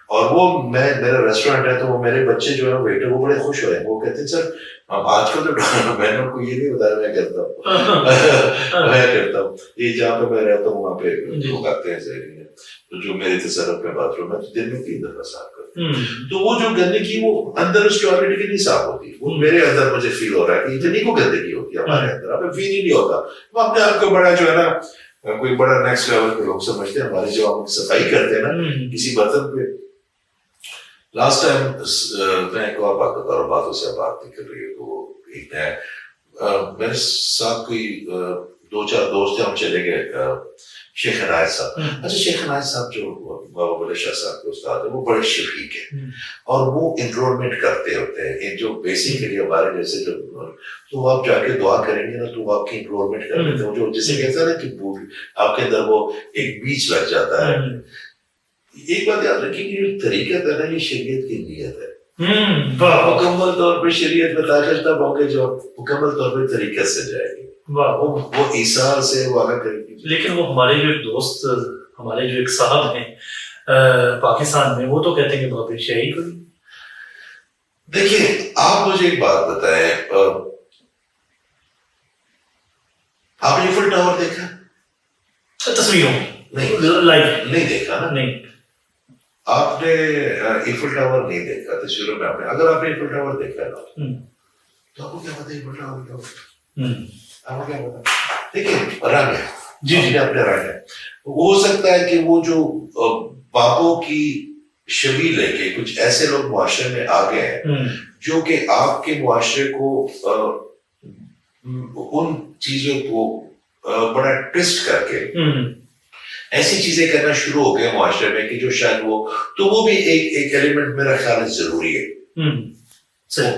اور وہ میرا ریسٹورینٹ ہے, تو وہ میرے بچے جو ہے ویٹر, وہ بڑے خوش ہوئے. وہ کہتے ہیں سر آج کل تو میں نے ان کو یہ نہیں بتایا, میں کرتا ہوں میں کرتا ہوں یہ جہاں پہ میں رہتا ہوں وہاں پہ لوگ آتے ہیں زہری ہیں, تو جو میرے تصرف میں باتھ روم ہے تو دن میں 3 دفعہ صاف کرتا ہوں. تو وہ جو گندگی وہ اندر اس ٹوائلٹ کی نہیں صاف ہوتی, وہ میرے اندر مجھے فیل ہو رہا ہے کہ اتنی کو گندگی ہوتی ہے ہمارے اندر, ہمیں فیل ہی نہیں ہوتا. وہ اپنے آپ کو بڑا جو ہے نا کوئی بڑا نیکسٹ لیول کے لوگ سمجھتے ہیں. ہماری جو ہم صفائی کرتے ہیں نا کسی برتن پہ, لاسٹ ٹائم میں ایک اور بات بتا رہا ہوں, باتوں سے بات نہیں کر رہی ہے. تو ایک میرے ساتھ کوئی 2-4 دوست ہیں, ہم چلے گئے شیخ عنایت صاحب. اچھا, شیخ عنایت صاحب جو بابا بلے شاہ صاحب کے استاد ہیں, وہ بڑے شفیق ہیں, اور وہ انرولمنٹ کرتے ہوتے ہیں جو بیسیکلی ہمارے جیسے جو, تو آپ جا کے دعا کریں گے نا تو وہ آپ کی انرولمنٹ کر لیتے ہیں. جو جسے کہتے ہیں نا کہ آپ کے اندر وہ ایک بیج لگ جاتا ہے. ایک بات یاد رکھیں کہ جو طریقت ہے نا, یہ شریعت کی نیت ہے. مکمل طور پہ شریعت میں داخل تب ہوں گے جو مکمل طور پہ طریقت سے جائے گی. وہ ایثار سے وہ آگے کرے گی. لیکن وہ ہمارے جو ایک دوست, ہمارے جو ایک صاحب ہیں پاکستان میں, وہ تو کہتے ہیں کہ بہت شہید ہوئی. دیکھیے آپ مجھے ایک بات بتائیں, آپ نے ایفل ٹاور دیکھا؟ تصویروں نہیں, لائیو نہیں دیکھا نا. نہیں, آپ نے ایفل ٹاور نہیں دیکھا تصویروں میں. آپ نے, اگر آپ نے ایفل ٹاور دیکھا نا تو آپ کو کیا پتا ایفل ٹاور کیا ہوتا ہے؟ آپ کو کیا پتا؟ دیکھیے رنگ ہے, جی اپنے رنگ ہے. ہو سکتا ہے کہ وہ جو باپوں کی شبیہ لے کے کچھ ایسے لوگ معاشرے میں آ گئے ہیں جو کہ آپ کے معاشرے کو ان چیزوں کو بڑا ٹوسٹ کر کے ایسی چیزیں کرنا شروع ہو گئے معاشرے میں کہ جو شاید وہ بھی ایک ایلیمنٹ میرا خیال ضروری ہے.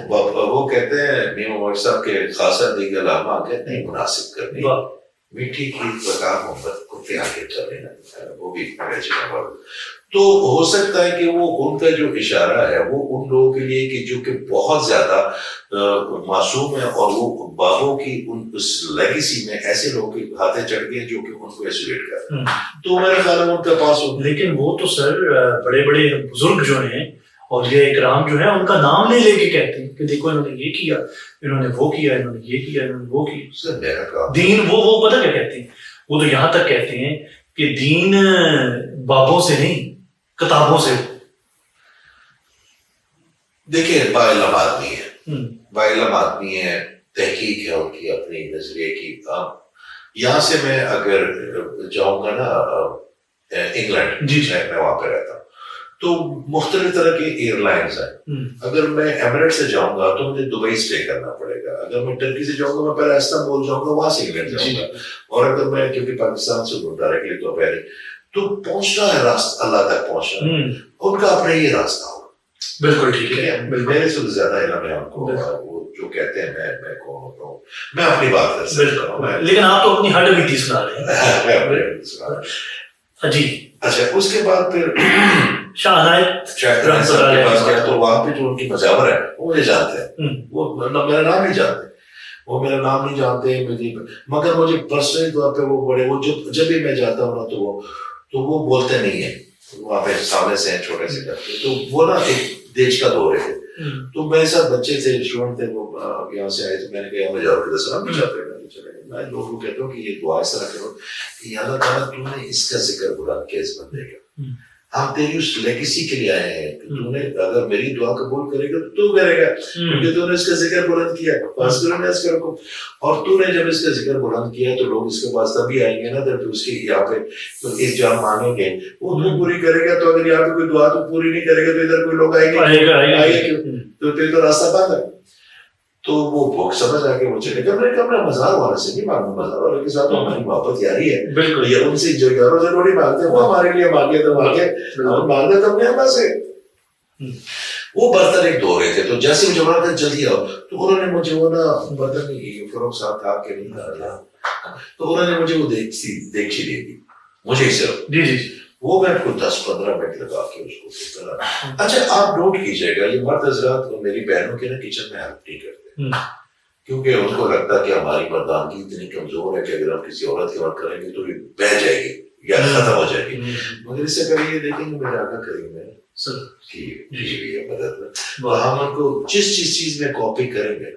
وہ کہتے ہیں میم عمر صاحب کے خاصا دیگر علامہ کہتے ہیں مناسب کرنی, میٹھی کی پکا محبت کتے آگے چلے نا, وہ بھی تو ہو سکتا ہے کہ وہ ان کا جو اشارہ ہے وہ ان لوگوں کے لیے کہ جو کہ بہت زیادہ معصوم ہے, اور وہ بابوں کی اس لیگیسی میں ایسے لوگوں کے ہاتھیں چڑھ گئے جو کہ ان کو ایسولیٹ کر رہے ہیں. تو میرا خیال ہے ان کے پاس لیکن وہ تو سر بڑے بڑے بزرگ جو ہیں اور یہ اکرام جو ہے ان کا نام لے لے کے کہتے ہیں کہ دیکھو انہوں نے یہ کیا, انہوں نے وہ کیا, انہوں نے یہ کیا, انہوں نے وہ کیا. دین وہ پتہ کیا کہتے ہیں, وہ تو یہاں تک کہتے ہیں کہ دین بابوں سے نہیں کتابوں سے. دیکھیں باعلم آدمی ہے, باعلم آدمی ہے, تحقیق ہے ان کی اپنی نظریے کی. یہاں سے میں اگر جاؤں گا نا انگلینڈ, میں وہاں پہ رہتا ہوں, تو مختلف طرح کے ایئر لائنز ہیں. اگر میں ایمریٹ سے جاؤں گا تو مجھے دبئی اسٹے کرنا پڑے گا. اگر میں ٹرکی سے جاؤں گا میں پہلے استنبول جاؤں گا, وہاں سے انگلینڈ جاؤں گا. اور اگر میں کیونکہ پاکستان سے ڈائریکٹلی تو پہلے تو پہنچنا ہے راستہ اللہ تک پہنچنا, ان کا اپنا یہ راستہ ہوگا. بالکل ٹھیک ہے, میرے سے زیادہ علم ہے ان کو. وہ جو کہتے ہیں میں کون ہوتا ہوں, میں اپنی بات کر سکتا ہوں, لیکن آپ تو اپنی ہڈ بیتی سنا رہے ہیں. جی اچھا, اس کے بعد پھر شاہ عنایت کے پاس گیا تو وہاں پہ جو ان کی مجاور ہے وہ مجھے جانتے ہیں, وہ میرا نام نہیں جانتے, وہ میرا نام نہیں جانتے, مگر مجھے پرسنلی طور پہ وہ بڑے, وہ جب بھی میں جاتا ہوں نا تو وہ بولتے نہیں ہیں. وہاں پہ سامنے سے ہیں چھوٹے سے کرتے, تو وہ نا ایک دیش کا دورے تھے, تو میرے ساتھ بچے تھے, اسٹوڈنٹ تھے, وہ یہاں سے آئے, تو میں نے کہا مجاور کے دسنا بھی چاہتے ہیں. میں لوگوں کو کہتا ہوں کہ یہ دعا اس طرح کرو کہ اللہ تعالیٰ تم نے اس کا ذکر بلند کیا اس بندے کا, ہم تیری اس لیگیسی کے لیے آئے ہیں کہ تو نے اگر میری دعا قبول کرے گا تو کرے گا, کیونکہ تو نے اس کا ذکر بلند کیا. اور تو نے جب اس کا ذکر بلند کیا تو لوگ اس کے پاس تبھی آئیں گے نا جب اس کی یہاں پہ اس جام مانیں گے, وہ تو پوری کرے گا. تو اگر یہاں پہ کوئی دعا تو پوری نہیں کرے گا تو ادھر کوئی لوگ آئیں گے, تو راستہ بند ہے. تو وہ بھوک سمجھ آ کے وہ چلے گئے. میں نے کہا میں مزار والے سے نہیں مانگوں, مزار والے کے ساتھ تو ہماری محبت یاری ہے, بالکل یا ان سے جو گھروں سے تھوڑی مانگتے ہیں, وہ ہمارے لیے مانگے تو مانگے, ہم مانگے تو اپنے اللہ سے. وہ برتن ایک دھو رہے تھے, تو جیسے مجھے بولا تھا جلدی آؤ, تو انہوں نے مجھے وہ نا برتن فروخت صاحب تھا کہ نہیں تھا, تو انہوں نے مجھے وہ دیکھی دے دی مجھے صرف. جی جی وہ میں کو 10-15 منٹ لگا کے اس کو کرا. اچھا آپ نوٹ کیجئے گا, یہ مرد حضرات اور میری بہنوں کے نا کچن میں ہیلپ نہیں کرتے, کیونکہ ان کو لگتا کہ ہماری مردانگی اتنی کمزور ہے کہ اگر ہم کسی عورت کی بات کریں گے تو یہ بہ جائے گی یا ختم ہو جائے گی. مگر اس سے پہلے یہ دیکھیں گے میرے آقا کریم ہے کہ یہ مدد ہے, ہم ان کو جس چیز میں کاپی کریں گے,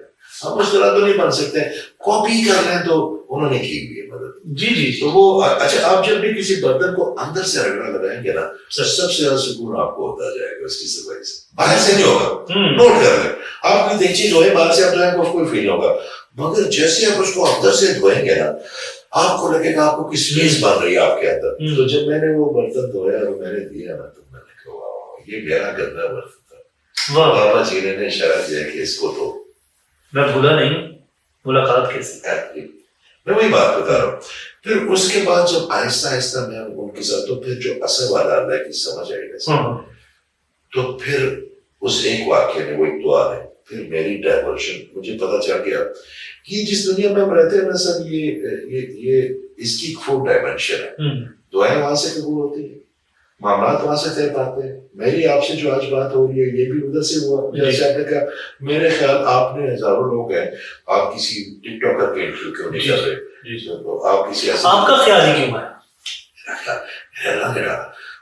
ہم اس طرح تو نہیں بن سکتے, کاپی کر رہے ہیں تو انہوں نے کی ہوئی ہے مدد. جی جی تو وہ اچھا آپ جب بھی کسی برتن کو اندر سے رگڑا لگائیں گے نا, سب سے زیادہ سکون آپ کو ہوتا جائے گا اس کی صفائی سے, باہر سے نہیں ہوگا. نوٹ کر لیں, آپ کی دیکچی دھوئیں, باہر سے آپ دھوئیں کو کوئی فیل ہوگا, مگر جیسے آپ اس کو اندر سے دھوئیں گے نا, آپ کو لگے گا آپ کو کس چیز بن رہی ہے آپ کے اندر. تو جب میں نے وہ برتن دھویا اور میں نے دیا نا, تو میں نے کہا واہ یہ میرا گندا برتن تھا. بابا جی نے اشارہ دیا کہ اس کو تو میں بھولا نہیں ملاقات کیسے. میں وہی بات بتا رہا ہوں. پھر اس کے بعد جب آہستہ آہستہ میں ان کے ساتھ, تو پھر جو اثر والا اللہ کی سمجھ آئی گا, تو پھر اس ایک واقعے نے, وہ ایک دعا نے, پھر میری ڈائیورشن مجھے پتا چل گیا کہ جس دنیا میں ہم رہتے ہیں نا سر, یہ اس کی 4 ڈائمینشن ہے. دعائیں وہاں سے قبول ہوتی ہیں, معاملات وہاں سے طے پاتے ہیں. میری آپ سے جو آج بات ہو رہی ہے یہ بھی ادھر سے ہوا. جیسے آپ نے کہا, میرے خیال آپ نے ہزاروں لوگ ہیں, آپ کسی ٹک ٹاکر کے انٹرویو کیوں نہیں کر رہے, آپ کسی آپ کا خیال ہی کیوں ہے.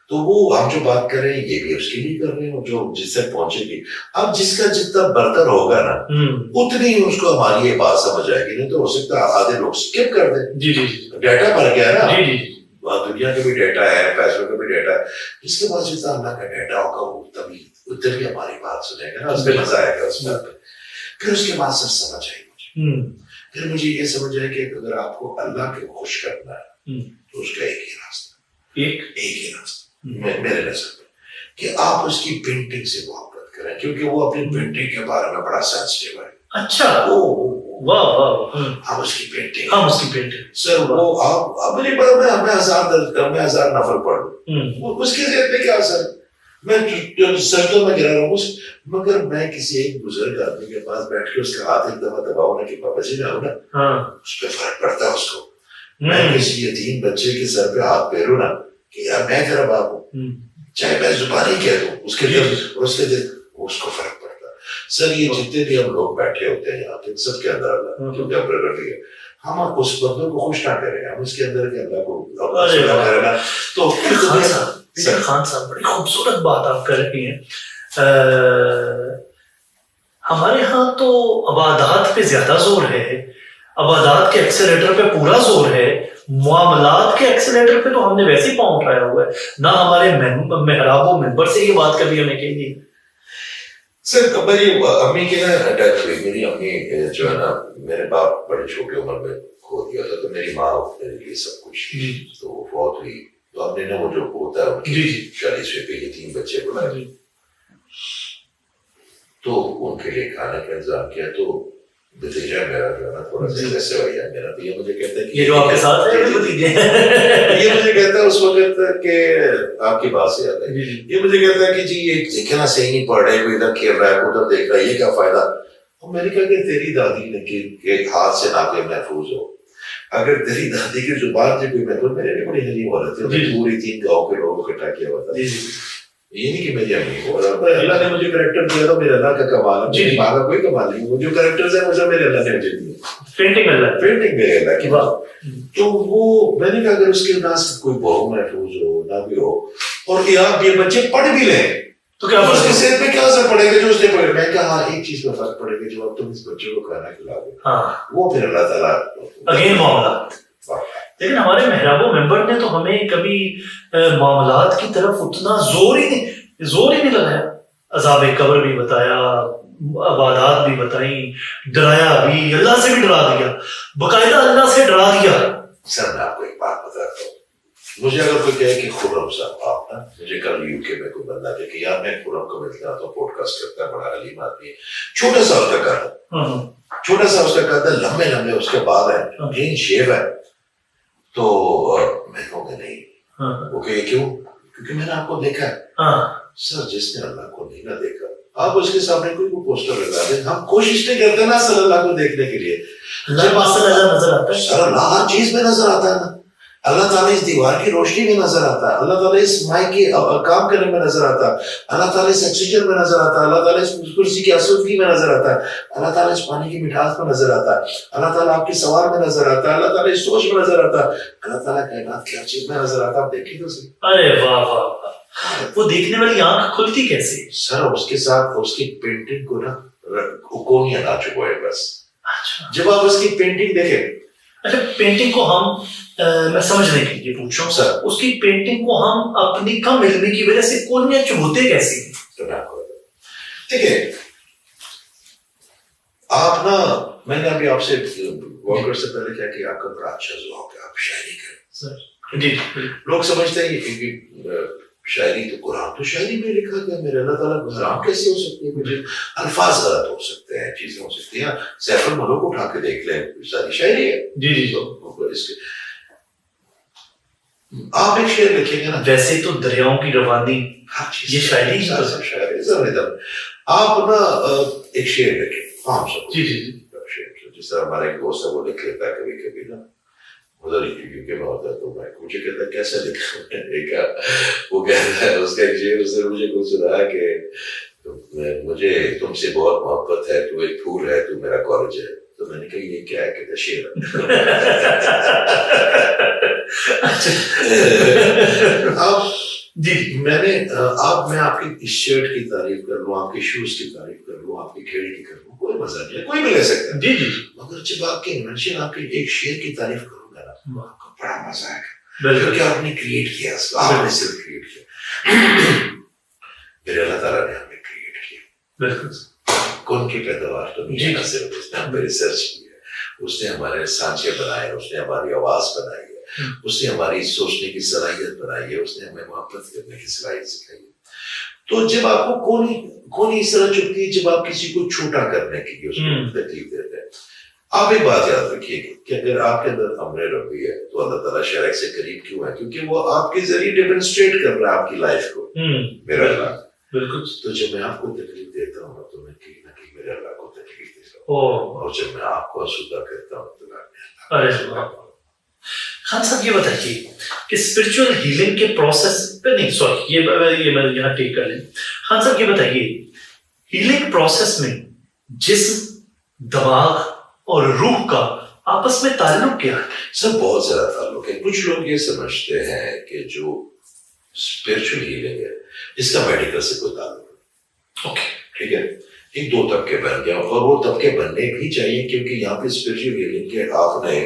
تو وہ ہم جو بات کر رہے ہیں یہ بھی اس کے لیے کر رہے ہیں, جو جس سے پہنچے گی. اب جس کا جتنا برتن ہوگا نا, اتنی ہی اس کو ہماری یہ بات سمجھ آئے گی. نہیں تو ہو سکتا آدھے لوگ اسکپ کر دیں. جی جی ڈیٹا بھر گیا نا, جی جی دنیا کا بھی ڈیٹا ہے, پیسوں کا بھی ڈیٹا ہے. جس کے پاس جتنا اللہ کا ڈیٹا ہوگا وہ تبھی ادھر بھی ہماری بات سنے گا نا, اس میں مزہ آئے گا اس بات پہ. پھر اس کے بعد سب سمجھ آئی مجھے. پھر مجھے یہ سمجھ آئے کہ اگر آپ کو اللہ کے خوش کرنا ہے تو اس کا ایک ہی راستہ, ایک ہی راستہ میرے نظر میں, کہ آپ اس کی پینٹنگ سے محبت کریں, کیونکہ وہ اپنی پینٹنگ کے بارے میں بڑا سینسٹیو ہے. اچھا واہ واہ, ہم اس کی پینٹنگ, ہم اس کی پینٹنگ سر وہ آپ میری بات میں 1000 نفل پڑھ لوں, اس کے ذہن میں کیا سر, میں سجدوں میں گرا رہا ہوں, مگر میں کسی ایک بزرگ آدمی کے پاس بیٹھ کے اس کا ہاتھ ایک دفعہ دباؤں نا کہ بابا جی میں ہوں نا, اس پہ فرق پڑتا ہے اس کو. میں کسی یتیم بچے کے سر پہ ہاتھ پھیروں نا کہ یار میں تیرا باپ ہوں, چاہے میں زبان ہی کہہ دوں, اس کے دل اس کو فرق پڑتا. سر یہ جتنے بھی ہم لوگ بیٹھے ہوتے ہیں یہاں پہ, سب کے اندر اللہ کیونکہ ہم پرگٹ ہے, ہم اس بندوں کو خوش نہ کریں, ہم اس کے اندر کے اللہ کو کریں نا. تو خان صاحب بڑی خوبصورت بات آپ کر رہی ہیں. ہمارے ہاں تو عبادات پہ زیادہ زور ہے, عبادات کے ایکسیلیٹر پہ پورا زور ہے, معاملات کے ایکسیلیٹر پہ تو ہم نے ویسے ہی پاؤں اٹھایا ہوا ہے. نہ ہمارے محراب و منبر سے یہ بات کبھی ہمیں کہی گی. سر میری امی کی نا ڈیتھ ہوئی. میری امی جو ہے نا, میرے باپ بڑی چھوٹی عمر میں کھو دیا تھا, تو میری ماں میرے لیے سب کچھ, تو وہ فوت ہوئی. تو ہم نے نا وہ جو ہوتا ہے ان کی 40ویں پہ یہ 3 بچے بلائے, تو ان کے لیے کھانے کا انتظام کیا. تو بھتیجا میرا جو ہے نا تھوڑا سا ایسے ہوا ہے میرا, تو یہ مجھے کہتا ہے کہ یہ جو آپ کے ساتھ ہے بھتیجے, یہ مجھے کہتا ہے اس وقت کہ آپ کی بات سے آتا ہے, یہ مجھے کہتا ہے کہ جی یہ دیکھنا صحیح نہیں پڑھ رہے, کوئی ادھر کھیل رہا ہے ادھر دیکھ رہا ہے, یہ کیا فائدہ. اور میں نے کہا کہ تیری دادی نے کہ ہاتھ سے نہ کوئی محفوظ ہو, اگر تیری دادی کی زبان سے کوئی محفوظ, میرے لیے بڑی حلیم ہو رہی تھی, پوری 3 گاؤں کے لوگوں کو اکٹھا کیا ہوا تھا. یہ نہیں کہ میری امی کو, اللہ نے مجھے کریکٹر دیا تو میرے اللہ کا کمال ہے, میری ماں کا کوئی کمال نہیں. وہ جو کریکٹرز ہیں مجھے میرے اللہ نے مجھے دیے, پینٹنگ میرے اللہ کی. تو وہ میں نے کہا اگر اس کے نہ کوئی بہو محفوظ ہو نہ بھی ہو, اور یہ بچے پڑھ بھی لیں تو کیا اس کے صحت پہ کیا اثر پڑے گا جو اس نے پڑھے. میں کہا ہاں ایک چیز پہ فرق پڑے گا, جو اب تم اس بچے کو کھانا کھلاؤ گے وہ پھر اللہ تعالیٰ اگین معاملات. لیکن ہمارے محراب و منبر نے تو ہمیں کبھی معاملات کی طرف اتنا زور ہی نہیں لگایا. عذاب قبر بھی بتایا, عبادات بھی بتائیں, ڈرایا بھی, اللہ سے بھی ڈرا دیا, باقاعدہ اللہ سے ڈرا دیا. سر میں آپ کو ایک بات بتاتا ہوں, مجھے اگر کوئی کہے کہ خرم صاحب آپ نا مجھے کل UK میں کوئی بندہ دے کہ یار میں خرم کو ملتا ہوں تو پوڈ کاسٹ کرتا ہے بڑا علیم آدمی ہے چھوٹا سا اس کا قد چھوٹا سا اس کا قد ہے لمبے لمبے اس کے بال ہیں کلین شیو ہے تو میں کہوں گا نہیں وہ کہ کیوں کیونکہ میں نے آپ کو دیکھا ہے سر جس نے اللہ کو نہیں نہ دیکھا آپ اس کے سامنے کوئی پوسٹر لگا دیں ہم کوشش نہیں کرتے نا صلی اللہ کو دیکھنے کے لیے اللہ نظر آتا ہے سر اللہ ہر چیز میں نظر آتا ہے نا اللہ تعالیٰ اس دیوار کی روشنی میں نظر آتا ہے اللہ تعالیٰ اس مائک کی کام کرنے میں نظر آتا ہے اللہ تعالیٰ اس آکسیجن میں نظر آتا ہے اللہ تعالیٰ اس کرسی کی آسودگی میں نظر آتا ہے اللہ تعالیٰ اس پانی کی مٹھاس میں نظر آتا ہے اللہ تعالیٰ آپ کے سوال میں نظر آتا ہے اللہ تعالیٰ اس سوچ میں نظر آتا ہے اللہ تعالیٰ کائنات کی ہر چیز میں نظر آتا ہے آپ دیکھیں تو صحیح ارے واہ واہ وہ دیکھنے والی آنکھ کھلتی کیسے سر اس کے ساتھ اس کی پینٹنگ کو نا کونیا آ چکا ہے بس جب آپ اس کی پینٹنگ دیکھیں اچھا پینٹنگ کو ہم میں سمجھنے کے لیے پوچھ رہا ہوں سر اس کی پینٹنگ کو ہم اپنی کم علمی کی وجہ سے کونیاں چبھوتے کیسے دیکھیں آپ نا میں نے ابھی آپ سے واکر سے پہلے کیا کہ آپ کا بڑا اچھا ذوق ہے آپ شاعری کریں جی لوگ سمجھتے ہیں کہ شاعری تو قرآن تو شاعری میں لکھا گیا میرے اللہ تعالیٰ حرام کیسے ہو سکتی ہے مجھے الفاظ غلط ہو سکتے ہیں چیزیں ہو سکتی ہیں سیف الملوک اٹھا کے دیکھ لیں ساری شاعری ہے جی جی اس کے آپ ایک شعر لکھیں گے نا ویسے تو دریاؤں کی روانی ہر چیز یہ شاعری شاعری آپ نا ایک شعر لکھیں عام سب جی جی جی جس طرح ہمارا ایک دوست ہے وہ لکھ لیتا ہے کبھی کبھی نا ادھر UK میں ہوتا ہے تو میں مجھے کہتا ہے کیسا لکھا میں نے کہا وہ کہتا ہے اس کا ایک شعر اس نے مجھے کچھ سنایا کہ مجھے تم سے بہت محبت ہے تو ایک پھول ہے تو میرا کالج ہے تو میں نے کہا یہ کیا ہے کہتا شعر اب جی میں نے میں آپ کی اس شرٹ کی تعریف کر لوں آپ کے شوز کی تعریف کر لوں آپ کی کھیڑی کی کر لوں کوئی مزہ نہیں ہے کوئی بھی لے سکتا ہے جی جی مگر جب آپ کے انوینشن آپ کے ایک شعر کی تعریف کروں گا نا آپ کو بڑا مزہ آئے گا کیونکہ آپ نے کریٹ کیا اس کو آپ نے صرف کریٹ کیا میرے اللہ تعالیٰ نے ہمیں کریٹ کیا بالکل کون کی پیداوار تو نہیں ہے صرف اس نے ہم پہ ریسرچ کی ہے اس نے ہمارے سانچے بنائے اس نے ہماری آواز بنائی ہے اس نے ہماری سوچنے کی صلاحیت بنائی ہے اس نے ہمیں محبت کرنے کی صلاحیت سکھائی ہے تو جب آپ کو کون اس طرح چکتی ہے جب آپ کسی کو چھوٹا کرنے کے لیے اس کو تکلیف دیتے ہیں آپ ایک بات یاد رکھیے کہ اگر آپ کے اندر امر ربی ہے تو اللہ تعالیٰ شرک سے قریب کیوں ہے کیونکہ وہ آپ کے ذریعے ڈیمونسٹریٹ کر رہا ہے آپ کی لائف کو میرا اللہ بالکل تو جب میں آپ کو تکلیف دیتا ہوں تو میں کہیں نہ کہیں میرے اللہ کو تکلیف دیتا ہوں اور جب میں آپ کو آسودہ کرتا ہوں تو میں خان صاحب یہ بتائیے کہ اسپرچل ہیلنگ کے پروسیس پہ نہیں سوری یہ میں یہاں ٹیک کر لیں خان صاحب یہ بتائیے ہیلنگ پروسیس میں جسم دماغ اور روح کا آپس میں تعلق کیا ہے سب بہت زیادہ تعلق ہے کچھ لوگ یہ سمجھتے ہیں کہ جو اسپرچل ہیلنگ ہے اس کا میڈیکل سے کوئی تعلق نہیں ٹھیک ہے ایک دو طبقے بن گیا اور وہ طبقے بننے بھی چاہیے کیونکہ یہاں پہ اسپرچل ہیلنگ کے آپ نے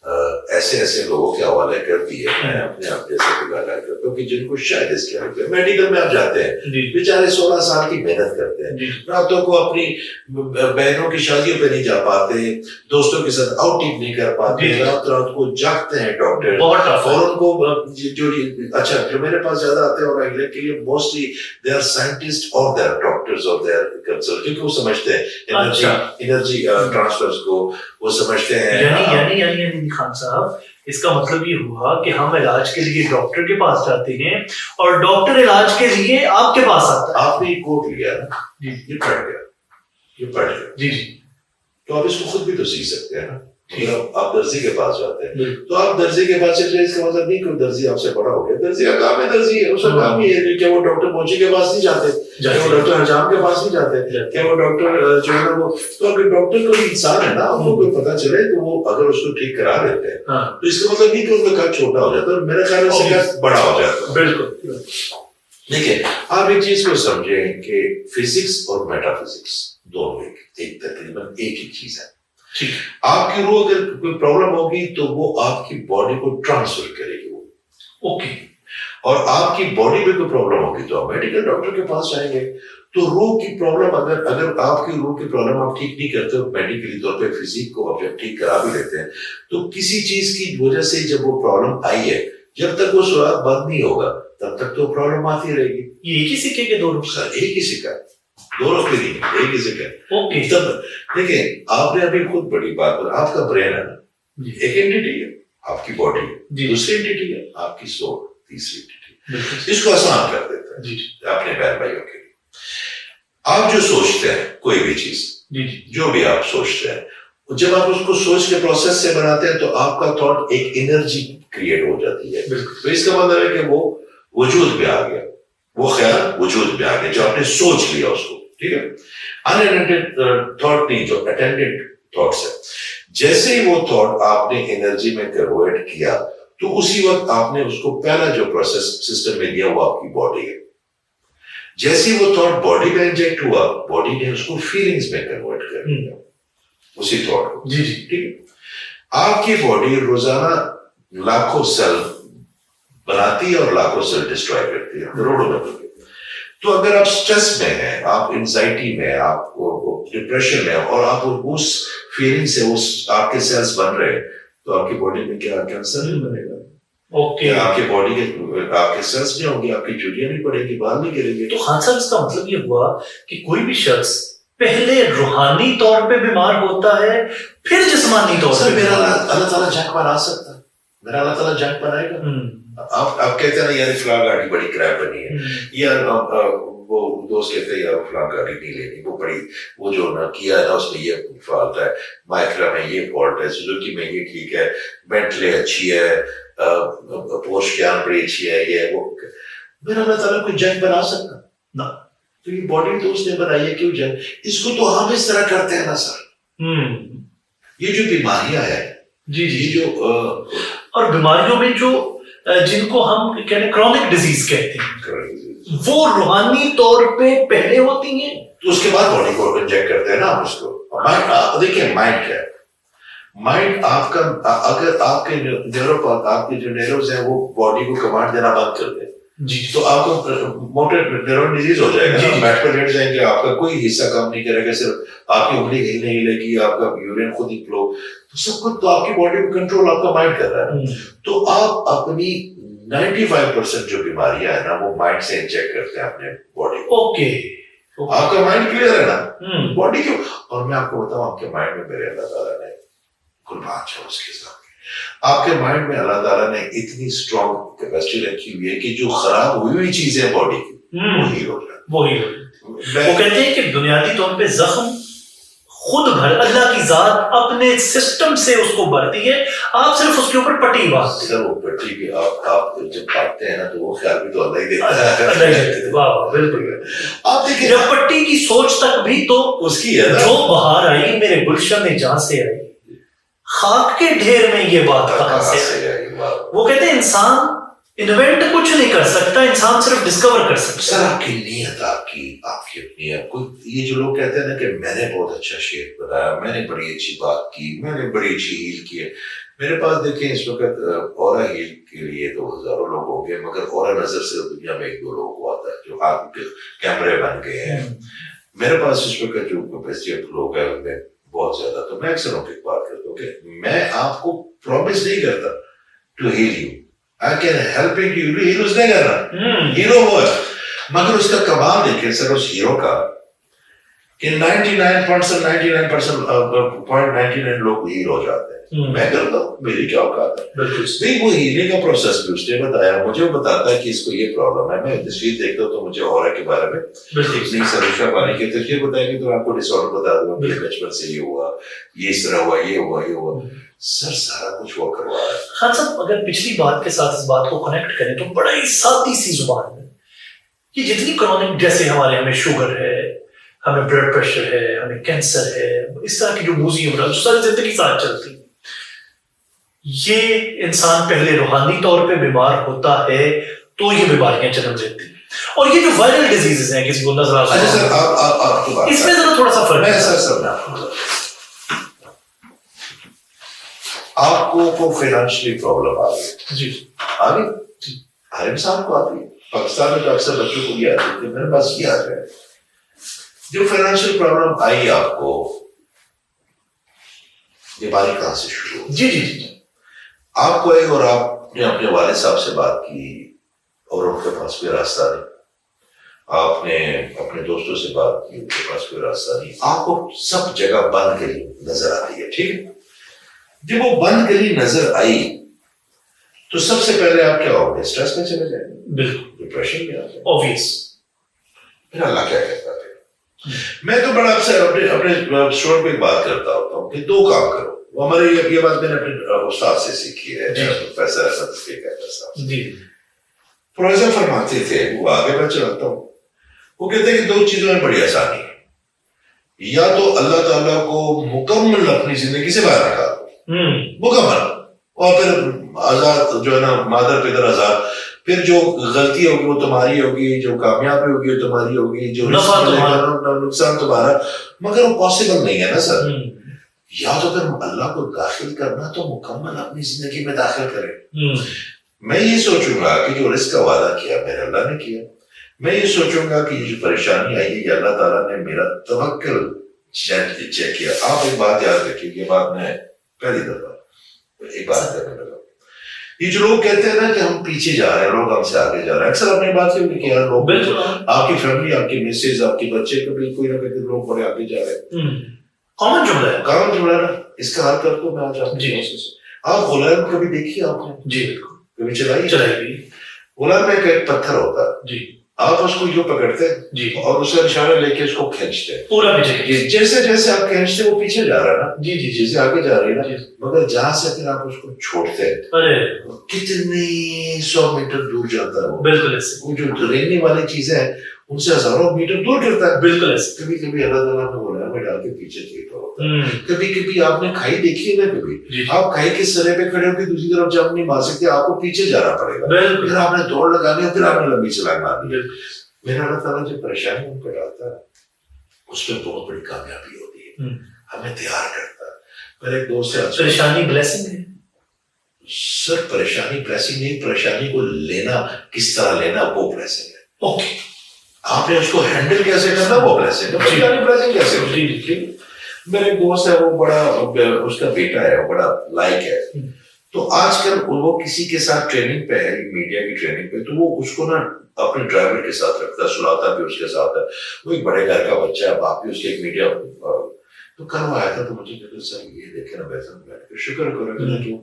ایسے لوگوں کے حوالے کر دیے میں اپنے آپ جیسے گزارا کرتا ہوں کہ جن کو شاید اس کے حوالے میڈیکل میں آپ جاتے ہیں بیچارے 16 سال کی محنت کرتے ہیں راتوں کو اپنی بہنوں کی شادیوں پہ نہیں جا پاتے دوستوں کے ساتھ آؤٹنگ نہیں کر پاتے رات کو جاگتے ہیں ڈاکٹر اور ان کو جو اچھا جو میرے پاس زیادہ آتے ہیں اور اگلے کے لیے موسٹلی دے آر سائنٹسٹ اور دے آر ڈاکٹرز اور دے آر کنسلٹ کیونکہ وہ سمجھتے ہیں انرجی ٹرانسفرز کو وہ سمجھتے ہیں یعنی خان صاحب اس کا مطلب یہ ہوا کہ ہم علاج کے لیے ڈاکٹر کے پاس جاتے ہیں اور ڈاکٹر علاج کے لیے آپ کے پاس آتا ہے آپ نے یہ کوٹ لیا نا یہ پڑھ گیا جی تو آپ اس کو خود بھی تو سیکھ سکتے ہیں نا آپ درزی کے پاس جاتے ہیں تو آپ درزی کے پاس چلے اس کا مطلب نہیں کہ درزی آپ سے بڑا ہو گیا درزی کا کام ہے درزی ہے اس کا کام یہ ہے کہ وہ ڈاکٹر موچی کے پاس نہیں جاتے کہ وہ ڈاکٹر حجام کے پاس نہیں جاتے کہ وہ ڈاکٹر جو ہے وہ تو اگر ڈاکٹر کوئی انسان ہے نا ان کو کوئی پتہ چلے تو وہ اگر اس کو ٹھیک کرا دیتے ہیں تو اس کا مطلب نہیں کہ ان کا قد چھوٹا ہو جاتا ہے میرے خیال سے قد بڑا ہو جاتا ہے بالکل دیکھیں آپ ایک چیز کو سمجھیں کہ فزکس اور میٹا فزکس دونوں ایک تقریباً ایک ہی چیز ہے آپ کی روح اگر کوئی پرابلم ہوگی تو وہ آپ کی باڈی کو ٹرانسفر کرے گی وہ اور آپ کی باڈی میں کوئی پرابلم ہوگی تو آپ میڈیکل ڈاکٹر کے پاس جائیں گے تو روح کی پرابلم اگر آپ کی روح کی پرابلم آپ ٹھیک نہیں کرتے میڈیکلی طور پہ فزیک کو آپ جب ٹھیک کرا بھی لیتے ہیں تو کسی چیز کی وجہ سے جب وہ پرابلم آئی ہے جب تک وہ سوراخ بند نہیں ہوگا تب تک تو پرابلم آتی رہے گی. یہ ایک ہی سکے کے دو رخ. سر ایک ہی سکہ, دو رخ بھی نہیں, ایک ہی سکہ. اوکے. تب دیکھیں آپ نے ابھی خود بڑی بات پر, آپ کا برین ہے نا, ایک اینٹی ہے آپ کی باڈی, دوسری اینٹی ہے آپ کی سول, تیسری اینٹی. اس کو آسان کر دیتا ہے اپنے بہن بھائیوں کے لیے. آپ جو سوچتے ہیں کوئی بھی چیز, جو بھی آپ سوچتے ہیں, جب آپ اس کو سوچ کے پروسیس سے بناتے ہیں تو آپ کا تھاٹ ایک انرجی کریٹ ہو جاتی ہے. تو اس کا مطلب ہے کہ وہ وجود میں آ گیا, وہ خیال وجود میں آ گیا جو آپ نے سوچ لیا اس کو. ٹھیک ہے, انٹینڈڈ تھاٹ نہیں, جو اٹینڈڈ تھاٹس ہے. جیسے ہی وہ تھاٹ آپ نے انرجی میں کنورٹ کیا تو اسی وقت آپ نے اس کو پہلا جو پروسیس سسٹم میں لیا وہ آپ کی باڈی ہے. جیسے وہ تھاٹ باڈی میں انجیکٹ ہوا, باڈی نے اس کو فیلنگز میں کنورٹ کر دیا اسی تھاٹ کو. ٹھیک ہے, آپ کی باڈی روزانہ لاکھوں سیل بناتی ہے اور لاکھوں سیل ڈسٹرائے کرتی ہے, کروڑوں میں. تو اگر آپ سٹریس میں ہیں, آپ انزائٹی میں, آپ ڈپریشن میں, اور آپ اس فیلنگ سے آپ کے سیلز بن رہے ہیں, تو آپ کی باڈی میں کیا کینسر نہیں بنے گا. آپ کی باڈی کے آپ کے سیلز نہیں ہوں گے, آپ کی چوٹیاں نہیں پڑیں گی, بال نہیں گریں گے. تو خان صاحب اس کا مطلب یہ ہوا کہ کوئی بھی شخص پہلے روحانی طور پہ بیمار ہوتا ہے پھر جسمانی طور پہ. میرا اللہ تعالیٰ جنگ بنا سکتا ہے, میرا اللہ تعالیٰ جنگ بنائے گا. آپ کہتے ہیں نا یار فلاں گاڑی بڑی کریپ بنی ہے, یار وہ دوست کہتے ہیں یار فلاں گاڑی نہیں لینی, وہ بڑی, وہ جو نا کیا ہے نا اس میں یہ فالٹ ہے, مائکرا میں یہ فالٹ ہے, سوزوکی میں یہ ٹھیک ہے, بینٹلے اچھی ہے, پورش کیان بڑی اچھی ہے, یہ وہ. میرا اللہ تعالیٰ کوئی جنگ بنا سکتا نا, تو یہ باڈی تو اس نے بنائی ہے, کیوں جنگ. اس کو تو ہم اس طرح کرتے ہیں نا سر. یہ جو بیماریاں ہیں, یہ جو اور بیماریوں میں جو جن کو ہم کرونک ڈیزیز کہتے ہیں, وہ روحانی طور پہ پہلے ہوتی ہیں, تو اس کے بعد باڈی کو انجیکٹ کرتے ہیں نا ہم اس کو. دیکھیں مائنڈ کیا ہے, مائنڈ آپ کا, اگر آپ کے آپ کے جو نیروز ہیں وہ باڈی کو کمانڈ دینا بند کر دیں تو آپ کو موٹر نیورون ڈیزیز ہو جائے گا. بیٹھ پر لیٹ جائیں گے, آپ کا کوئی حصہ کام نہیں کرے گا, صرف آپ کی انگلی ہلنے ہلے گی, آپ کا یورین خود ہی فلو, تو سب کچھ تو آپ کی باڈی کو کنٹرول آپ کا مائنڈ کر رہا ہے. تو آپ اپنی 95% جو بیماریاں ہیں نا وہ مائنڈ سے انجیکٹ کرتے ہیں اپنے باڈی کو. آپ کا مائنڈ کلیئر ہے نا, باڈی کیوں. اور میں آپ کو بتاؤں, آپ کے مائنڈ میں میرے اللہ تعالیٰ نے قربان چھوڑ اس کے ساتھ, آپ کے مائنڈ میں اللہ تعالیٰ نے اتنی اسٹرانگ کیپیسٹی رکھی ہوئی ہے کہ جو خراب ہوئی ہوئی چیزیں باڈی کی وہی ہو جائے. وہ کہتے ہیں کہ بنیادی طور پہ زخم خود بھر, اللہ کی ذات اپنے سسٹم سے اس کو بھرتی ہے, آپ صرف اس کے اوپر پٹی باندھتے ہیں. سر وہ پٹی بھی آپ جب کاٹتے ہیں نا تو وہ خیال بھی تو اللہ ہی دیتا ہے. واہ بالکل. آپ دیکھیں جب پٹی کی سوچ تک بھی تو اس کی ہے, جو بہار آئی میرے گلشن میں جہاں سے آئی, خاک کے ڈھیر میں یہ بات کہاں سے آئی. وہ کہتے ہیں انسان انوینٹ کچھ نہیں کر سکتا, انسان صرف ڈسکور کر سکتا. سر آپ کی نیت, آپ کی اپنی ہے. یہ جو لوگ کہتے ہیں نا کہ میں نے بہت اچھا شعر بنایا, میں نے بڑی اچھی بات کی, میں نے بڑی اچھی ہیل کی ہے. میرے پاس دیکھیں اس وقت اورا ہیل کے لیے تو ہزاروں لوگ ہوں گے, مگر اورا نظر سے دنیا میں 1-2 لوگ کو آتا ہے جو آپ کے کیمرے بن گئے ہیں. میرے پاس اس وقت جو کیپیسٹی لوگ ہیں ان میں بہت زیادہ. تو میں اکثر کی بات کرتا ہوں کہ میں آپ کو پرومس نہیں کرتا to help you, I can help you, hero اس نے کرنا, ہیرو وہ ہے. مگر اس کا کمال دیکھیں سر اس ہیرو کا کہ 99.99% لوگ ہیل ہو جاتے ہیں. میں کرتا ہوں, میری کیا اوقات ہے. نہیں, وہ ہیلنے کا پروسیس بھی اس نے بتایا مجھے, وہ بتاتا ہے کہ اس کو یہ پرابلم ہے. میں تصویر دیکھتا ہوں تو مجھے اورا کے بارے میں ایک نئی سروشا پانے کی تصویر بتائیں گے تو آپ کو ڈس آرڈر بتا دوں گا, بچپن سے یہ ہوا, یہ اس طرح ہوا, یہ ہوا, یہ ہوا. سر سارا کچھ وہ کروا ہے. خان صاحب اگر پچھلی بات کے ساتھ اس بات کو کنیکٹ کریں تو بڑا ہی سادی سی زبان میں یہ جتنی کرونک, جیسے ہمیں شوگر ہے, ہمیں بلڈ پریشر ہے, ہمیں کینسر ہے, اس طرح کی جو موزی ساری زندگی ساتھ چلتی, یہ انسان پہلے روحانی طور پہ بیمار ہوتا ہے تو یہ بیماریاں جنم لیتی ہیں. اور یہ جو وائرل ڈیزیزز ہیں کسی کو نظر آ اس میں ذرا تھوڑا سا فرق ہے. آپ کو فائنینشلی پرابلم آ گئی, آ گئی, ہر انسان کو آتی ہے. پاکستان میں تو اکثر بچوں کو بھی آتی ہے, میرے پاس یہ آ گیا. جو فائنینشیل پرابلم آئی آپ کو, بیماری کہاں سے شروع ہو؟ جی. آپ کو آئی اور آپ نے اپنے والد صاحب سے بات کی اور ان کے پاس کوئی راستہ نہیں. آپ نے اپنے دوستوں سے بات کی، ان کے پاس کوئی راستہ نہیں. آپ کو سب جگہ بند گلی نظر آتی ہے، ٹھیک ہے. جب وہ بند گلی نظر آئی تو سب سے پہلے آپ کیا ہوگے؟ اسٹریس میں چلے جائیں گے، بالکل ڈپریشن میں آ جائیں. obvious. پھر اللہ کیا کہتا ہے؟ میں تو بڑا اکثر اپنے اسٹوڈنٹ کو ایک بات کرتا ہوتا ہوں کہ 2 کام کرو. وہ ہمارے یہ بات میں نے اپنے استاد سے سیکھی ہے، پروفیسر اسد صاحب. جی پروفیسر فرماتے تھے، وہ آگے میں چلاتا ہوں، وہ کہتے ہیں کہ 2 چیزوں میں بڑی آسانی ہے. یا تو اللہ تعالیٰ کو مکمل اپنی زندگی سے باہر رکھا دو، مکمل، اور پھر آزاد جو ہے نا، مادر پدر آزاد. پھر جو غلطی ہوگی وہ تمہاری ہوگی، جو کامیابی ہوگی وہ تمہاری ہوگی، جو نقصان تمہارا. مگر وہ پاسبل نہیں ہے نا سر. یا تو پھر اللہ کو داخل کرنا تو مکمل اپنی زندگی میں داخل کرے. میں یہ سوچوں گا کہ جو رزق کا وعدہ کیا میرے اللہ نے کیا. میں یہ سوچوں گا کہ یہ جو پریشانی آئی ہے یہ اللہ تعالیٰ نے میرا توکل چیک کیا. آپ ایک بات یاد رکھیے، یہ بات میں پہلی دفعہ ایک بات کرنے لگا. یہ جو لوگ کہتے ہیں نا کہ ہم پیچھے جا رہے ہیں، لوگ ہم سے آگے جا رہے ہیں، اکثر اپنی بات سے کیا لوگ، آپ کی فیملی، آپ کی مسز، آپ کے بچے، کبھی کوئی نہ کوئی لوگ بڑے آگے جا رہے ہیں. کامن جملہ ہے، کامن جملہ نا. اس کا حل کر دو میں آج آپ غلام کبھی دیکھیے آپ نے؟ جی بالکل. کبھی چلائی؟ غلام میں ایک پتھر ہوتا ہے، جی، آپ اس کو جو پکڑتے ہیں جی اور اس کا نشانہ لے کے اس کو کھینچتے ہیں پورا پیچھے. جیسے جیسے آپ کھینچتے وہ پیچھے جا رہا ہے نا، جی جی، جیسے آگے جا رہی ہے نا. مگر جہاں سے پھر آپ اس کو چھوڑتے ہیں کتنی 100 میٹر دور جاتا ہے. بالکل ایسے وہ جو رینگنے والی چیزیں ہیں ان سے ہزاروں میٹر دور کرتا ہے. بالکل ایسے. کبھی کبھی اللہ تعالیٰ نے بولا میں ڈال کے پیچھے پھینکا ہوتا ہے. کبھی کبھی آپ نے کھائی دیکھی ہے نا، کبھی آپ کھائی کے سرے پہ کھڑے ہو کے دوسری طرف جب نہیں مار سکتے، آپ کو پیچھے جانا پڑے گا. پھر آپ نے دوڑ لگانی ہے، پھر آپ نے لمبی چھلانگ مارنی ہے. میرا اللہ تعالیٰ جو پریشانی ہم پہ ڈالتا ہے اس میں بہت بڑی کامیابی ہوتی ہے، ہمیں تیار کرتا ہے. میرے ایک دوست سے پریشانی بلیسنگ ہے سر. پریشانی بلیسنگ نہیں، پریشانی کو لینا، کس طرح لینا وہ بلیسنگ ہے. اوکے، آپ نے اس کو ہینڈل کیسے کرنا وہ بلیسنگ ہے. پریشانی بلیسنگ کیسے ہوتی؟ میرے ایک دوست ہے، وہ بڑا، اس کا بیٹا ہے، وہ بڑا لائق ہے. تو آج کل وہ کسی کے ساتھ ٹریننگ پہ ہے، میڈیا کی ٹریننگ پہ، تو وہ اس کو نا اپنے ڈرائیور کے ساتھ رکھتا ہے، سلاتا بھی اس کے ساتھ ہے. وہ ایک بڑے گھر کا بچہ ہے، باپ بھی اس کے ایک میڈیا. تو کل وہ آیا تھا تو مجھے کہتے سر یہ دیکھے نا ویسا، شکر کرو کہ جو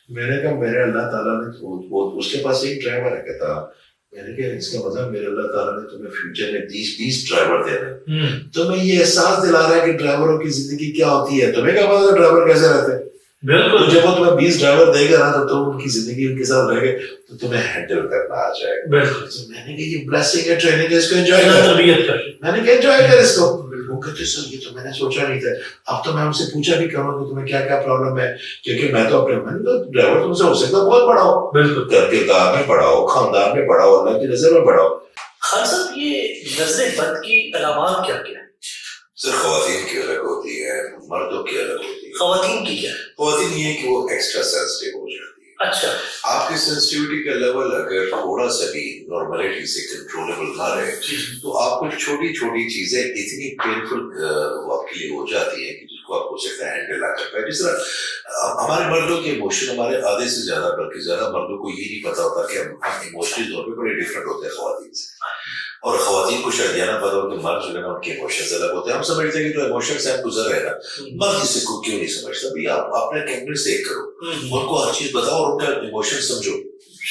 میں نے کہا میرے اللہ تعالیٰ نے اس کے پاس ایک ڈرائیور ہے. کہتا میں نے کہا اس کا مطلب میرے اللہ تعالیٰ نے تمہیں فیوچر میں 20 ڈرائیور دے رہے ہیں. تمہیں یہ احساس دلا رہا ہے کہ ڈرائیوروں کی زندگی کیا ہوتی ہے. تمہیں کیا پتا ڈرائیور کیسے رہتے ہیں؟ بالکل. جب وہ تمہیں 20 ڈرائیور دے گا نا تو تم ان کی زندگی ان کے ساتھ رہ گئے تو تمہیں ہینڈل کرنا آ جائے گا. بالکل. میں نے کہا یہ بلیسنگ ہے، ٹریننگ ہے، اس کو انجوائے کر. میں نے کہا انجوائے کر اس کو. وہ کہتے سر یہ تو میں نے سوچا نہیں تھا. اب تو میں ان سے پوچھا بھی کروں کہ تمہیں کیا کیا پرابلم ہے، کیونکہ میں تو اپنے ڈرائیور تم سے ہو سکتا بہت بڑا ہو. بالکل. کردار میں بڑا ہو، خاندان میں بڑا ہو، اللہ کی نظر میں بڑا ہو. خان صاحب یہ نظر بد کی علامات کیا کیا ہے؟ سر خواتین کی الگ ہوتی ہے، مردوں کی الگ ہوتی ہے. خواتین کی کیا؟ خواتین یہ کہ وہ ایکسٹرا سینسٹیو ہو جاتی ہے. اچھا. آپ کی سینسٹیوٹی کا لیول اگر تھوڑا سا بھی نارملٹی سے کنٹرولبل نہ رہے تو آپ کو چھوٹی چھوٹی چیزیں اتنی پینفل آپ کے لیے ہو جاتی ہیں کہ جس کو آپ ہو سکتا ہے ہینڈل نہ کر پائے. جس طرح ہمارے مردوں کے ایموشن ہمارے آدھے سے زیادہ بلکہ زیادہ مردوں کو یہ نہیں پتا ہوتا کہ ہم ایموشنل طور پہ بڑے ڈفرینٹ ہوتے ہیں خواتین سے. اور خواتین کو شاید یہ نہ پتا ہو کہ مرد جو ہے نا ان کے ایموشنز الگ ہوتے ہیں. ہم سمجھتے ہیں کہ جو ایموشنز ہیں گزر رہے نا، مرد اسے کو کیوں نہیں سمجھتا. بھائی آپ اپنے کیمرے سے ایک کرو، ان کو ہر چیز بتاؤ اور ان کا ایموشن سمجھو،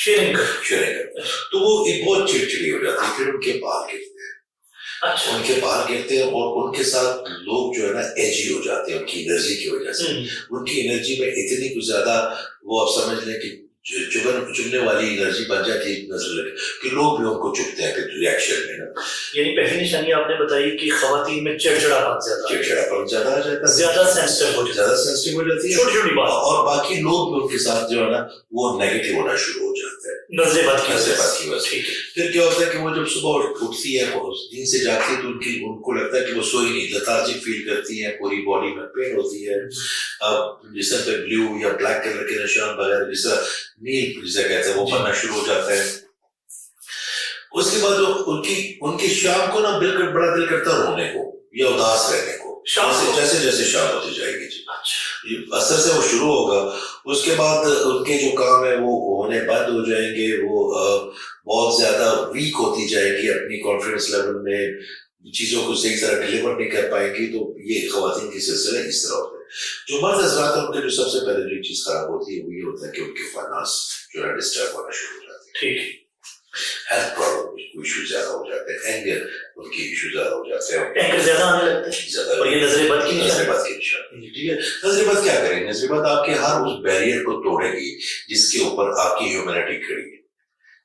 شیئرنگ کرو. تو وہ ایک بہت چڑچڑی ہو جاتی ہے. پھر ان کے بال گرتے ہیں، ان کے بال گرتے ہیں اور ان کے ساتھ لوگ جو ہے نا ایجی ہو جاتے ہیں ان کی انرجی کی وجہ سے. ان کی انرجی میں اتنی کچھ زیادہ وہ آپ سمجھ لیں کہ چبنے والی انرجی بن جاتی ہے نظر لگے کہ لوگ بھی ان کو چبتے ہیں پھر ریاکشن میں نا. یعنی پہلی نشانی آپ نے بتائی کہ خواتین میں چڑچڑاپن زیادہ آ جاتا ہے، زیادہ سینسٹیو ہو جاتی ہے چھوٹی چھوٹی بات. اور باقی لوگ بھی ان کے ساتھ جو ہے نا وہ نیگیٹو ہونا شروع ہو جاتے ہیں نظر بد کی وجہ سے. پھر کیا ہوتا ہے کہ وہ جب صبح اٹھتی ہے دن سے جاگتی ہے تو ان کو لگتا ہے کہ وہ سوئی نہیں، لیتھارجک فیل کرتی ہے، پوری باڈی میں پین ہوتی ہے. جس طرح پہ بلیو یا بلیک کلر کے نشان وغیرہ جس طرح نیل جسے کہتے ہیں وہ بننا شروع ہو جاتا ہے. اس کے بعد ان کی شام کو نا بالکل بڑا دل کرتا رونے کو یا اداس رہنے کو. جیسے جیسے شام ہوتی جائے گی جی اثر سے وہ شروع ہوگا اس کے بعد ان کے جو کام ہے وہ ہونے بند ہو جائیں گے, وہ بہت زیادہ ویک ہوتی جائے گی اپنی کانفیڈنس لیول میں, چیزوں کو صحیح طرح ڈیلیور نہیں کر پائیں گی. تو یہ خواتین کے سلسلے اس طرح ہوتے ہیں. جو مرد حضرات ہیں ان کے جو سب سے پہلے جو چیز خراب ہوتی ہے وہ یہ ہوتا ہے کہ ان کے فائنانس جو ہے ڈسٹرب ہونا شروع ہو جاتے ہیں. ٹھیک, ہیلتھ پرابلم ایشو زیادہ ہو جاتے ہیں, اینگر ان کی ایشو زیادہ ہو جاتے ہیں, اینگر زیادہ آنے لگتا ہے زیادہ. اور یہ نظر بد کی نظر بد کی نشانی. ٹھیک ہے, نظر بد کیا کرے گی؟ نظر بد آپ کے ہر اس بیریئر کو توڑے گی جس کے اوپر آپ کی ہیومینٹی کھڑی ہے,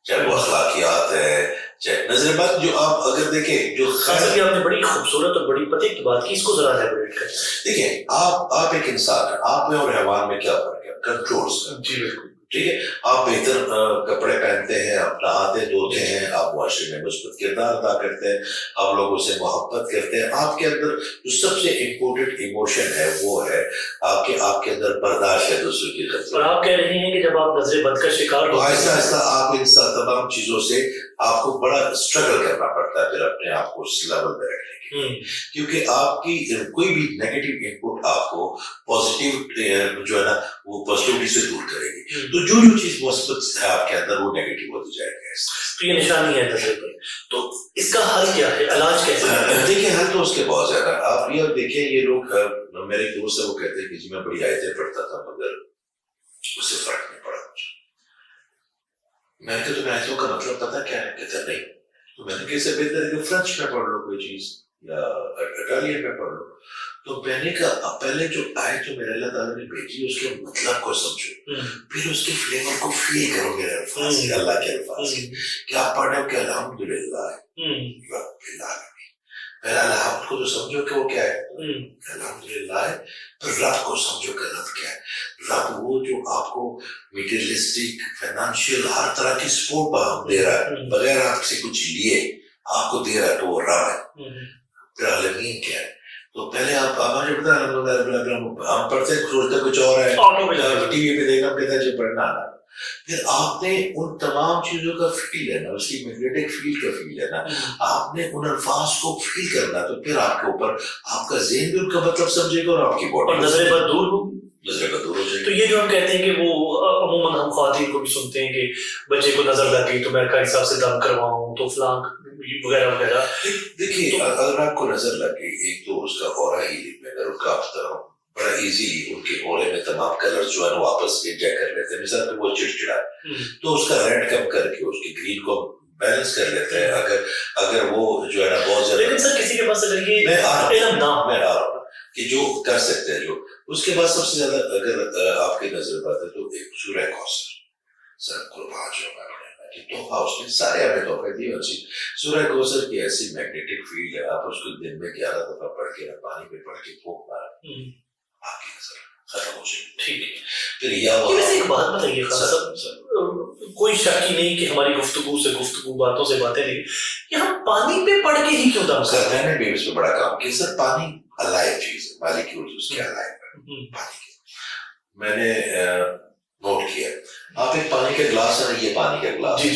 چاہے وہ اخلاقیات ہے, چاہے نظر بد جو آپ اگر دیکھیں جو خاصا آپ نے بڑی خوبصورت اور بڑی پتے کی بات کی, اس کو ذرا ایلیبریٹ کریں. دیکھیں آپ ایک انسان ہیں, آپ میں اور حیوان میں کیا فرق ہے؟ کنٹرولز کا. جی بالکل. ٹھیک ہے, آپ بہتر کپڑے پہنتے ہیں, آپ نہاتے دھوتے ہیں, آپ معاشرے میں مثبت کردار ادا کرتے ہیں, آپ لوگوں سے محبت کرتے ہیں. آپ کے اندر جو سب سے امپورٹنٹ ایموشن ہے وہ ہے آپ کے اندر برداشت ہے دوسروں کی خدمت. اور آپ کہہ رہے ہیں کہ جب آپ نظر بد کا شکار تو آہستہ آہستہ آپ ان تمام چیزوں سے آپ کو بڑا اسٹرگل کرنا پڑتا ہے پھر اپنے آپ کو اس لیول میں رکھنے کے لیے, کیونکہ آپ کی کوئی بھی نیگیٹو انپٹ آپ کو پازیٹیو جو ہے نا وہ پازیٹیوٹی سے دور کرے گی. تو جو چیز مثبت ہے آپ کے اندر وہ نیگیٹو ہوتی جائے گی. تو یہ نشانی ہے نظر بد. تو اس کا حل کیا ہے, علاج کیسے ہے؟ دیکھیں حل تو اس کے بہت زیادہ. آپ یہ دیکھیں, یہ لوگ میرے ایک دوست ہے وہ کہتے ہیں کہ جی میں بڑی آیتیں پڑھتا تھا مگر اس سے فرق نہیں پڑا مجھے. میں نے کہا تمہیں آیتوں کا مطلب پتا کیا ہے؟ کہتا نہیں. تو میں نے کہا اس سے بہتر ہے کہ فرینچ میں پڑھ لو کوئی چیز یا اٹالین میں پڑھ لو. تو میں نے کہا پہلے جو آیت جو میرے اللہ تعالیٰ نے بھیجی اس کے مطلب کو سمجھو, پھر اس کے فلیور کو فیل کرو میرے الفاظ کے, اللہ کے الفاظ کے. کیا آپ پڑھ رہے ہو کہ الحمدللہ رب العالمین, پہلا الحمد کو تو سمجھو کہ وہ کیا ہے, الحمدللہ ہے. پھر رب کو سمجھو کہ رب کیا ہے. رب وہ جو آپ کو میٹیریلسٹک فائنانشیل ہر طرح کی سپورٹ دے رہا ہے بغیر آپ سے کچھ لیے آپ کو دے رہا ہے, تو وہ رب ہے. پھر عالمین کیا ہے. تو پہلے آپ مجھے پتا ہے ہم پڑھتے ہیں سوچتے کچھ اور ہے, ٹی وی پہ دیکھنا کہتا ہے جو پڑھنا آنا. پھر آپ نے ان تمام چیزوں کا فیل لینا, اس کی میگنیٹک فیل کا فیل لینا, آپ نے ان الفاظ کو فیل کرنا. تو پھر آپ کے اوپر آپ کا ذہن بھی ان کا مطلب سمجھے گا اور آپ کی باڈی اور نظر بد دور ہوگی. نظر بد دور ہو جائے گی. تو یہ جو ہم کہتے ہیں کہ وہ عموماً ہم خواتین کو بھی سنتے ہیں کہ بچے کو نظر لگ گئی تو میں کا حساب سے دم کرواؤں تو فلاں وغیرہ وغیرہ. دیکھیے اگر آپ کو نظر لگ گئی, ایک تو اس کا اورا ہی میں اگر ان کا بڑا ایزیلی ان کے اورے میں تمام کلر جو ہے نا واپس انجیکٹ کر لیتے ہیں. مثال پہ وہ چڑچڑا ہے تو اس کا ریڈ کم کر کے اس کی گرین کو بیلنس کر لیتے ہیں. اگر وہ جو ہے نا بہت زیادہ, لیکن سر کسی کے پاس اگر یہ میں آ علم نہ ہو, میں آ رہا ہوں کہ جو کر سکتے ہیں, جو اس کے بعد سب سے زیادہ اگر آپ کی نظر بات ہے تو ایک سورہ کوثر, سر قربان جو تحفہ اس نے سارے ہمیں تحفے دیے. سورہ کوثر کی ایسی میگنیٹک فیلڈ ہے, آپ اس کو دن میں 11 دفعہ پڑھ کے پانی پہ پڑھ کے پھونک مارا, آپ کی نظر ختم ہو جائے گی. ٹھیک ہے. پھر یا ویسے ایک بات بتائیے خان صاحب, کوئی شک ہی نہیں کہ ہماری گفتگو باتوں سے باتیں نہیں, یہاں پانی پہ پڑھ کے ہی کیوں دم سر میں نے بھی اس پہ بڑا کام کیا. سر پانی الائیو چیز ہے, مالیکیولز اس کے الائیو ہے پانی کے. میں نے نوٹ کیا, آپ ایک پانی کا گلاس ہے نا, یہ پانی کا گلاس,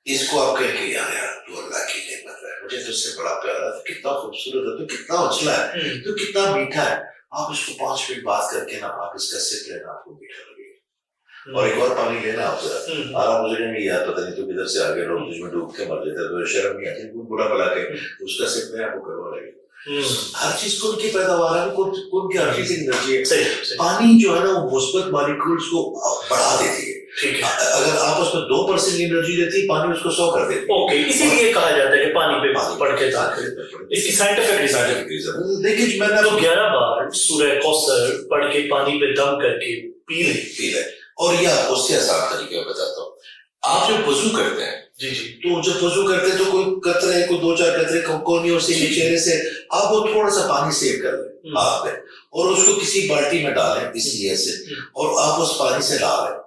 اس کو آپ کہیں کہ یار تو اللہ کی نعمت ہے, مجھے تو اس سے بڑا پیارا ہے, کتنا خوبصورت ہے, تو کتنا اچھلا ہے, تو کتنا میٹھا ہے. آپ اس کو 5 منٹ بات کر کے نا آپ اس کا سپ لینا, آپ کو میٹھا لگے گا. اور ایک اور پانی لینا آپ سے آرام ہو جائے گا, یار پتہ نہیں تو کدھر سے آگے لوگ تجھ میں ڈوب کے مر جاتے, تو شرم نہیں آتی, بڑا بلا کے اس کا سپ لیں, آپ کو کروا لگے گا. ہر چیز کو ان کی پیداوار ہے, کون کی ہر چیز انرجی ہے. پانی جو ہے نا وہ مثبت مالیکولز کو بڑھا دیتی ہے. اگر آپ اس میں 2% انرجی دیتی ہے, پانی اس کو 100 کر دیتی ہے. اسی لیے کہا جاتا ہے کہ پانی پہ پڑھ کے اس کی سائنٹیفک ریزن. دیکھیے میں نے 11 بار سورہ کوثر پڑھ کے پانی پہ دم کر کے پی لیں. اور یا اس سے آسان طریقے میں بتاتا ہوں, آپ جب وضو کرتے ہیں تو جب وضو کرتے ہیں تو کوئی قطرے, کوئی 2-4 قطرے کونیوں سے چہرے سے آپ وہ تھوڑا سا پانی سیو کر لیں ہاتھ پہ, اور اس کو کسی بالٹی میں ڈالیں اس لیے سے, اور آپ اس پانی سے نہا لیں,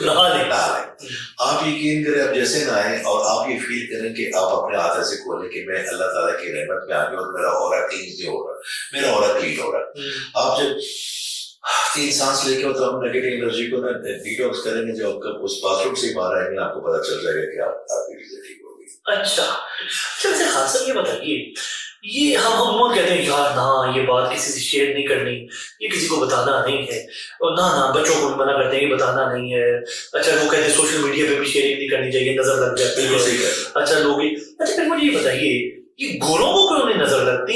نہا لیں. آپ یقین کریں آپ جیسے نہائیں اور آپ یہ فیل کریں کہ آپ اپنے ہاتھ سے کھولیں کہ میں اللہ تعالیٰ کی رحمت میں آ گیا اور میرا اورا کلین ہو رہا ہے, میرا اورا کلین ہو رہا ہے. آپ جب 3 سانس لے کے تو ہم نیگیٹو انرجی کو نا ڈیٹاکس کریں گے, جب آپ اس باتھ روم سے باہر آئیں گے آپ کو پتا چل جائے گا کہ آپ کی چیزیں ٹھیک ہو گئی. اچھا ویسے خان صاحب یہ بتائیے یہ ہم عموماً کہتے ہیں یار نہ یہ بات کسی سے شیئر نہیں کرنی, یہ کسی کو بتانا نہیں ہے, اور نہ بچوں کو بھی منع کرتے ہیں یہ بتانا نہیں ہے. اچھا وہ کہتے ہیں سوشل میڈیا پہ بھی شیئرنگ نہیں کرنی چاہیے, نظر لگ جاتی ہے. اچھا لوگ اچھا پھر مجھے یہ بتائیے یہ گوروں کو کیوں نہیں نظر لگتی؟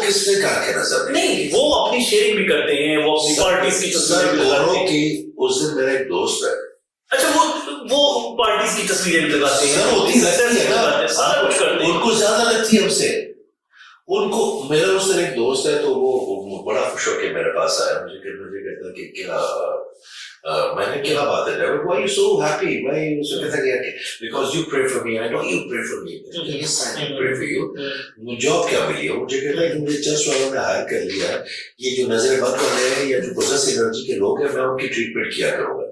کس نے کہا کہ نظر نہیں, وہ اپنی شیئرنگ بھی کرتے ہیں, وہ اپنی پارٹیز کی تصویریں بھی لگاتے ہیں. اس دن میرا ایک دوست ہے, اچھا وہ پارٹیز کی تصویریں بھی لگاتے ہیں, سارا کچھ کرتے ہیں. ان کو زیادہ لگتی ہے ہم سے. ان کو میرا اس دن ایک دوست ہے تو وہ بڑا خوش ہو کے میرے پاس آیا, مجھے کہتا کہ کیا میں نے کیا بات ہے, why you so happy, why you so کہتا کہ because you pray for me, I know you pray for me, yes I pray for you. Job کیا ملی ہے؟ مجھے کہتا ہے کہ مجھے چرچ والوں نے ہائر کر لیا ہے, یہ جو نظر بند والے ہیں یا جو پوزیس انرجی کے لوگ ہیں میں ان کی ٹریٹمنٹ کیا کروں گا.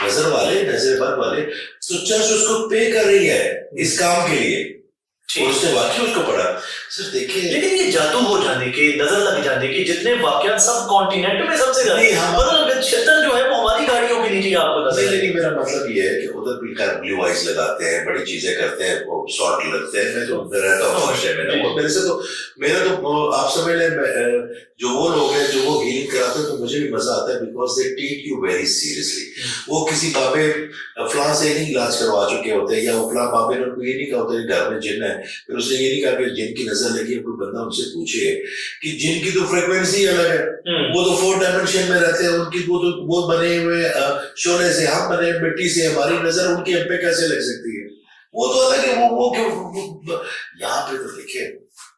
نظر والے, نظر بند والے, تو چرچ اس کو پے کر رہی ہے اس کام کے لیے, اور اس نے واقعی اس کو پڑھا. سر دیکھیں لیکن یہ جادو ہو جانے کے, نظر لگ جانے کے جتنے واقعات سب کانٹیننٹ میں سب سے زیادہ چھتر جو ہے وہ ہماری گاڑیوں کے نیچے آپ کو نظر. لیکن میرا مطلب یہ ہے کہ ادھر بھی بلیو آئیز لگاتے ہیں, بڑی چیزیں کرتے ہیں, وہ شارٹ لگتے ہیں. میں تو رہتا ہوں میرے سے تو میرا تو آپ سمجھ لیں جو وہ لوگ ہیں جو وہ ہیلنگ کراتے ہیں تو مجھے بھی مزہ آتا ہے, because they take you very seriously. وہ کسی بابے فلاں سے نہیں علاج کروا چکے ہوتے ہیں, یا وہ فلاں بابے نے ان کو یہ نہیں کہا ہوتا کہ گھر میں جن ہے, پھر اس نے یہ نہیں کہا کہ جن کی نظر لگی ہے. کوئی بندہ ان سے پوچھے کہ جن کی تو فریکوینسی الگ ہے, وہ تو 4 ڈائمینشن میں رہتے ہیں, ان کی وہ بنے ہوئے شعلے سے, ہم بنے مٹی سے, ہماری نظر ان کی ہم پہ کیسے لگ سکتی ہے؟ وہ تو الگ ہے. وہ یہاں پہ تو دیکھیں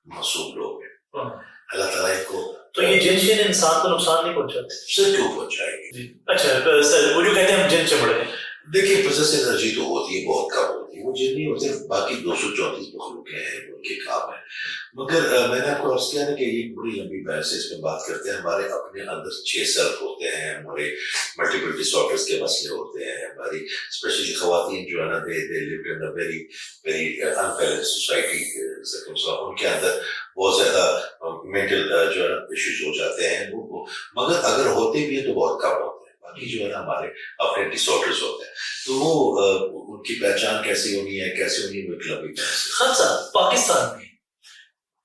معصوم لوگ ہیں, اللہ تعالیٰ کو تو یہ جن شین انسان کو نقصان نہیں پہنچاتے. سر کیوں پہنچائے گی؟ اچھا سر وہ جو کہتے ہیں ہم جن چمڑے ہیں, دیکھیے پوزیس انرجی تو ہوتی ہے, بہت کم ہوتی ہے, وہ جن نہیں ہوتے. باقی 234 مخلوقیں ہیں, ان کے کام ہے. مگر میں نے آپ کو عرض کیا نا کہ یہ بڑی لمبی بحث ہے, اس میں بات کرتے ہیں. ہمارے اپنے اندر 6 سیلف ہوتے ہیں, ہمارے ملٹیپل ڈس آرڈرز کے مسئلے ہوتے ہیں. ہماری اسپیشلی خواتین جو ہے نا, they live in a very very unbalance society, ان کے اندر بہت زیادہ مینٹل جو ہے نا ایشوز ہو جاتے ہیں. مگر اگر ہوتے بھی ہیں تو بہت کم ہوتے ہیں. باقی جو ہے نا ہمارے اپنے ڈس آرڈرز ہوتے ہیں. تو وہ ان کی پہچان کیسی ہونی ہے, کیسے ہونی ہے, لمبی بحث. خان صاحب پاکستان میں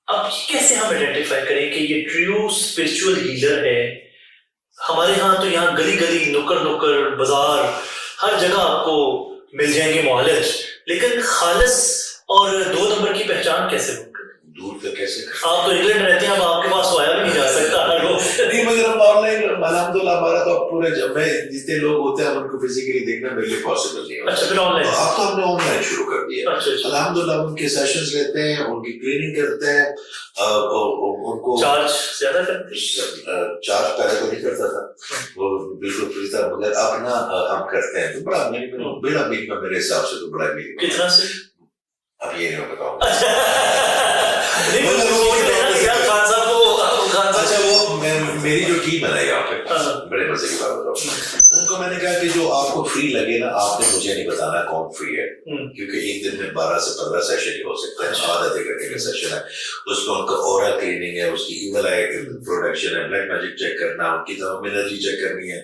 اب کیسے ہم آئیڈینٹیفائی کریں کہ یہ ٹریو اسپرچل ہیلر ہے؟ ہمارے ہاں تو یہاں گلی گلی, نکڑ نکڑ, بازار, ہر جگہ آپ کو مل جائیں گے معالج, لیکن خالص اور 2 نمبر کی پہچان کیسے ہوگی؟ دور تک کیسے آپ تو انگلینڈ رہتے ہیں, اب آپ کے پاس آیا بھی نہیں جا سکتا. نہیں مگر ہم آن لائن الحمدللہ ہمارا تو پورے میں جتنے لوگ ہوتے ہیں ان کو فزیکلی دیکھنا میرے لیے پاسبل نہیں. اچھا پھر آن لائن اب تو ہم نے آن لائن شروع کر دیا. الحمدللہ ان کے سیشنز لیتے ہیں, ان کی کلیننگ کرتے ہیں, ان کو چارج زیادہ کرتے ہیں. چارج پہلے تو نہیں کرتا تھا, وہ بالکل فری تھا, مگر اب نا ہم کرتے ہیں تو بڑا منیمم میرے حساب سے تو بڑا منیمم. کتنا سے؟ اب یہ نہیں بتاؤں. اچھا وہ میری جو ٹیم ہے نا یہاں پہ, بڑے مزے کی بات بتاؤں, ان کو میں نے کہا کہ جو آپ کو فری لگے نا, آپ نے مجھے نہیں بتانا کون فری ہے, کیونکہ ایک دن میں 12 سے 15 سیشن ہی ہو سکتا ہے. آدھے گھنٹے کا سیشن ہے, اس میں ان کا اورا کلیننگ ہے, اس کی ایول آئی پروڈکشن ہے, بلیک میجک چیک کرنا, ان کی تمام انرجی چیک کرنی ہے,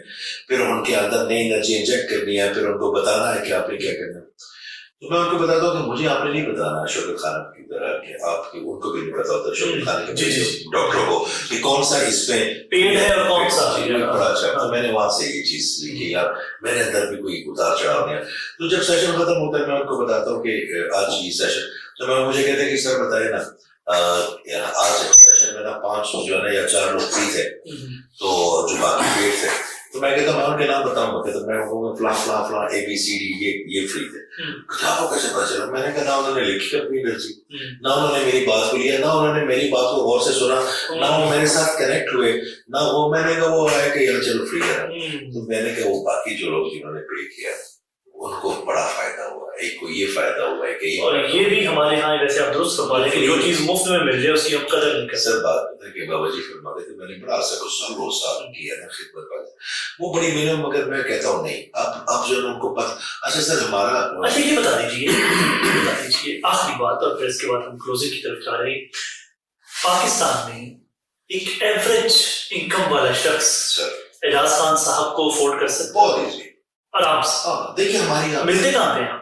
پھر ان کے اندر نئی انرجی انجیکٹ کرنی ہے, پھر ان کو بتانا ہے کہ آپ نے کیا کرنا ہے. تو میں ان کو بتاتا ہوں کہ مجھے آپ نے نہیں بتانا شوکت خانم کی طرح کہ آپ کی ان کو بھی نہیں پتا ہوتا شوکت خانم کے ڈاکٹروں کو کہ کون سا اس میں پیڈ ہے اور کون سا. بڑا اچھا. تو میں نے وہاں سے یہ چیز لی کہ یار میرے اندر بھی کوئی اتار چڑھاؤ نہیں ہے. تو جب سیشن ختم ہوتا ہے میں ان کو بتاتا ہوں کہ آج یہ سیشن, تو میں مجھے کہتے ہیں کہ سر بتائے نا آج سیشن میں نا 5 جو ہے نا یا 4 لوگ فری تھے, تو جو باقی پیڈ تھے, تو میں کہتا ہوں میں ان کے نام بتاؤں گا, تو میں فلاں فلاں فلاں ABCD یہ فری تھے. آپ کو کیسے پتا چلا؟ میں نے کہا نہ انہوں نے لکھی اپنی انرجی, نہ انہوں نے میری بات کو لیا, نہ انہوں نے میری بات کو غور سے سنا, نہ وہ میرے ساتھ کنیکٹ ہوئے, نہ وہ میں نے کہا وہ آیا کہ یار چلو فری ہے. تو میں نے کہا وہ باقی جو لوگ جنہوں نے پے کیا ان کو بڑا فائدہ ہوا, ایک کو یہ فائدہ ہوا ہے کہ اور یہ بھی ہمارے یہاں ویسے آپ درست فرما رہے ہیں کہ جو چیز مفت میں مل جائے اس کی ہم قدر نہیں کرتے. سر بات پتہ ہے کہ بابا جی فرما رہے تھے, میں نے بڑا سال کی ہے نا خدمت پر, وہ بڑی مینم, مگر میں کہتا ہوں نہیں اب جو ان کو پتہ. اچھا سر ہمارا اچھا یہ بتا دیجیے آخری بات, اور پھر اس کے بعد ہم کلوزنگ کی طرف جا رہے ہیں. پاکستان میں ایک ایوریج انکم والا شخص اعجاز خان صاحب کو افورڈ کر سکتا ہے؟ بہت ایزی, آرام سے. دیکھیے ہماری ملتے کہاں پہ آپ؟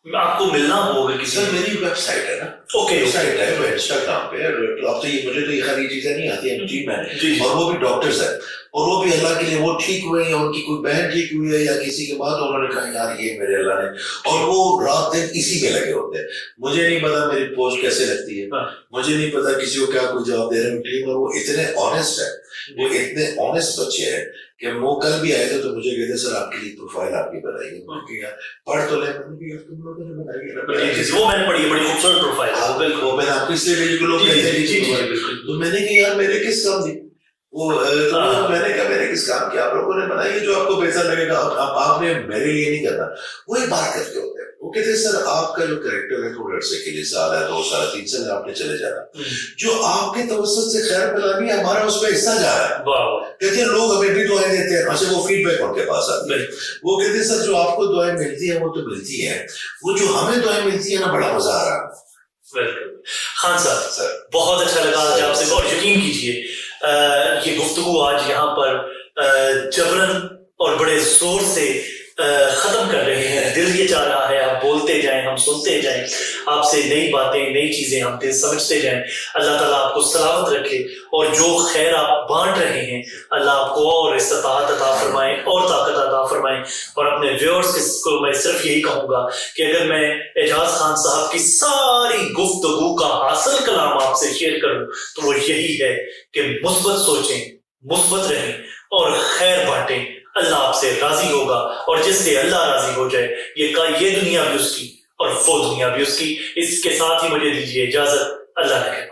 آپ کو ملنا ہوگا کسی سر میری ویب سائٹ ہے نا، اوکے ویب سائٹ ہے، وہ انسٹاگرام پہ، اب تو یہ مجھے تو یہ ساری چیزیں نہیں آتی ہیں جی میں، اور وہ بھی ڈاکٹرز ہیں، اور وہ بھی اللہ کے لیے وہ ٹھیک ہوئے ہیں، ان کی کوئی بہن ٹھیک ہوئی ہے یا کسی کے بعد انہوں نے کہا یار یہ میرے اللہ نے، اور وہ رات دن اسی میں لگے ہوتے ہیں. مجھے نہیں پتا میری پوسٹ کیسے لگتی ہے، مجھے نہیں پتا کسی کو کیا کوئی جواب دے رہے ہیں ٹھیک، اور وہ اتنے آنےسٹ ہے، وہ اتنے آنےسٹ بچے ہیں کہ وہ کل بھی آئے تھے تو مجھے کہتے سر آپ کے لیے پروفائل آپ کی بنائیے، میں نے کہا پڑھ تو لیں، میں نے کہا تم لوگوں نے بنائی، وہ میں نے پڑھی ہے، بڑی خوبصورت پروفائل ہے. بالکل وہ میں نے آپ کو اس لیے بھیجی کہ لوگ کہتے ہیں تو میں نے کہا یار میرے کس کام دی وہ، میں نے کہا میرے کس کام کی، آپ لوگوں نے بنائی ہے جو آپ کو بہتر لگے گا، آپ نے میرے لیے نہیں کرنا. وہی بات کرتے ہوتے ہیں، وہ کہتے ہیں سر آپ کا جو کریکٹر ہے تھوڑا سے کے لیے سال ہے 2 سال 3 سال آپ نے چلے جانا، جو آپ کے توسط سے خیر پھیلانی ہے ہمارا اس میں حصہ جا رہا ہے. کہتے ہیں لوگ ہمیں بھی دعائیں دیتے ہیں، اچھا وہ فیڈ بیک ان کے پاس آتی ہے، وہ کہتے ہیں سر جو آپ کو دعائیں ملتی ہیں وہ تو ملتی ہیں، وہ جو ہمیں دعائیں ملتی ہیں نا بڑا مزہ آ رہا ہے. خان صاحب سر بہت اچھا لگا آج آپ سے، اور یقین کیجیے یہ گفتگو آج یہاں پر جبرن اور بڑے زور سے ختم کر رہے ہیں. دل یہ چاہ رہا ہے آپ بولتے جائیں، ہم سنتے جائیں، آپ سے نئی باتیں نئی چیزیں ہم دل سمجھتے جائیں. اللہ تعالیٰ آپ کو سلامت رکھے، اور جو خیر آپ بانٹ رہے ہیں اللہ آپ کو اور استطاعت عطا فرمائیں اور طاقت عطا فرمائیں. اور اپنے ویورز کو میں صرف یہی کہوں گا کہ اگر میں اعجاز خان صاحب کی ساری گفتگو کا حاصل کلام آپ سے شیئر کروں تو وہ یہی ہے کہ مثبت سوچیں، مثبت رہیں اور خیر بانٹیں. اللہ آپ سے راضی ہوگا، اور جس سے اللہ راضی ہو جائے یہ دنیا بھی اس کی اور وہ دنیا بھی اس کی. اس کے ساتھ ہی مجھے دیجیے اجازت. اللہ نے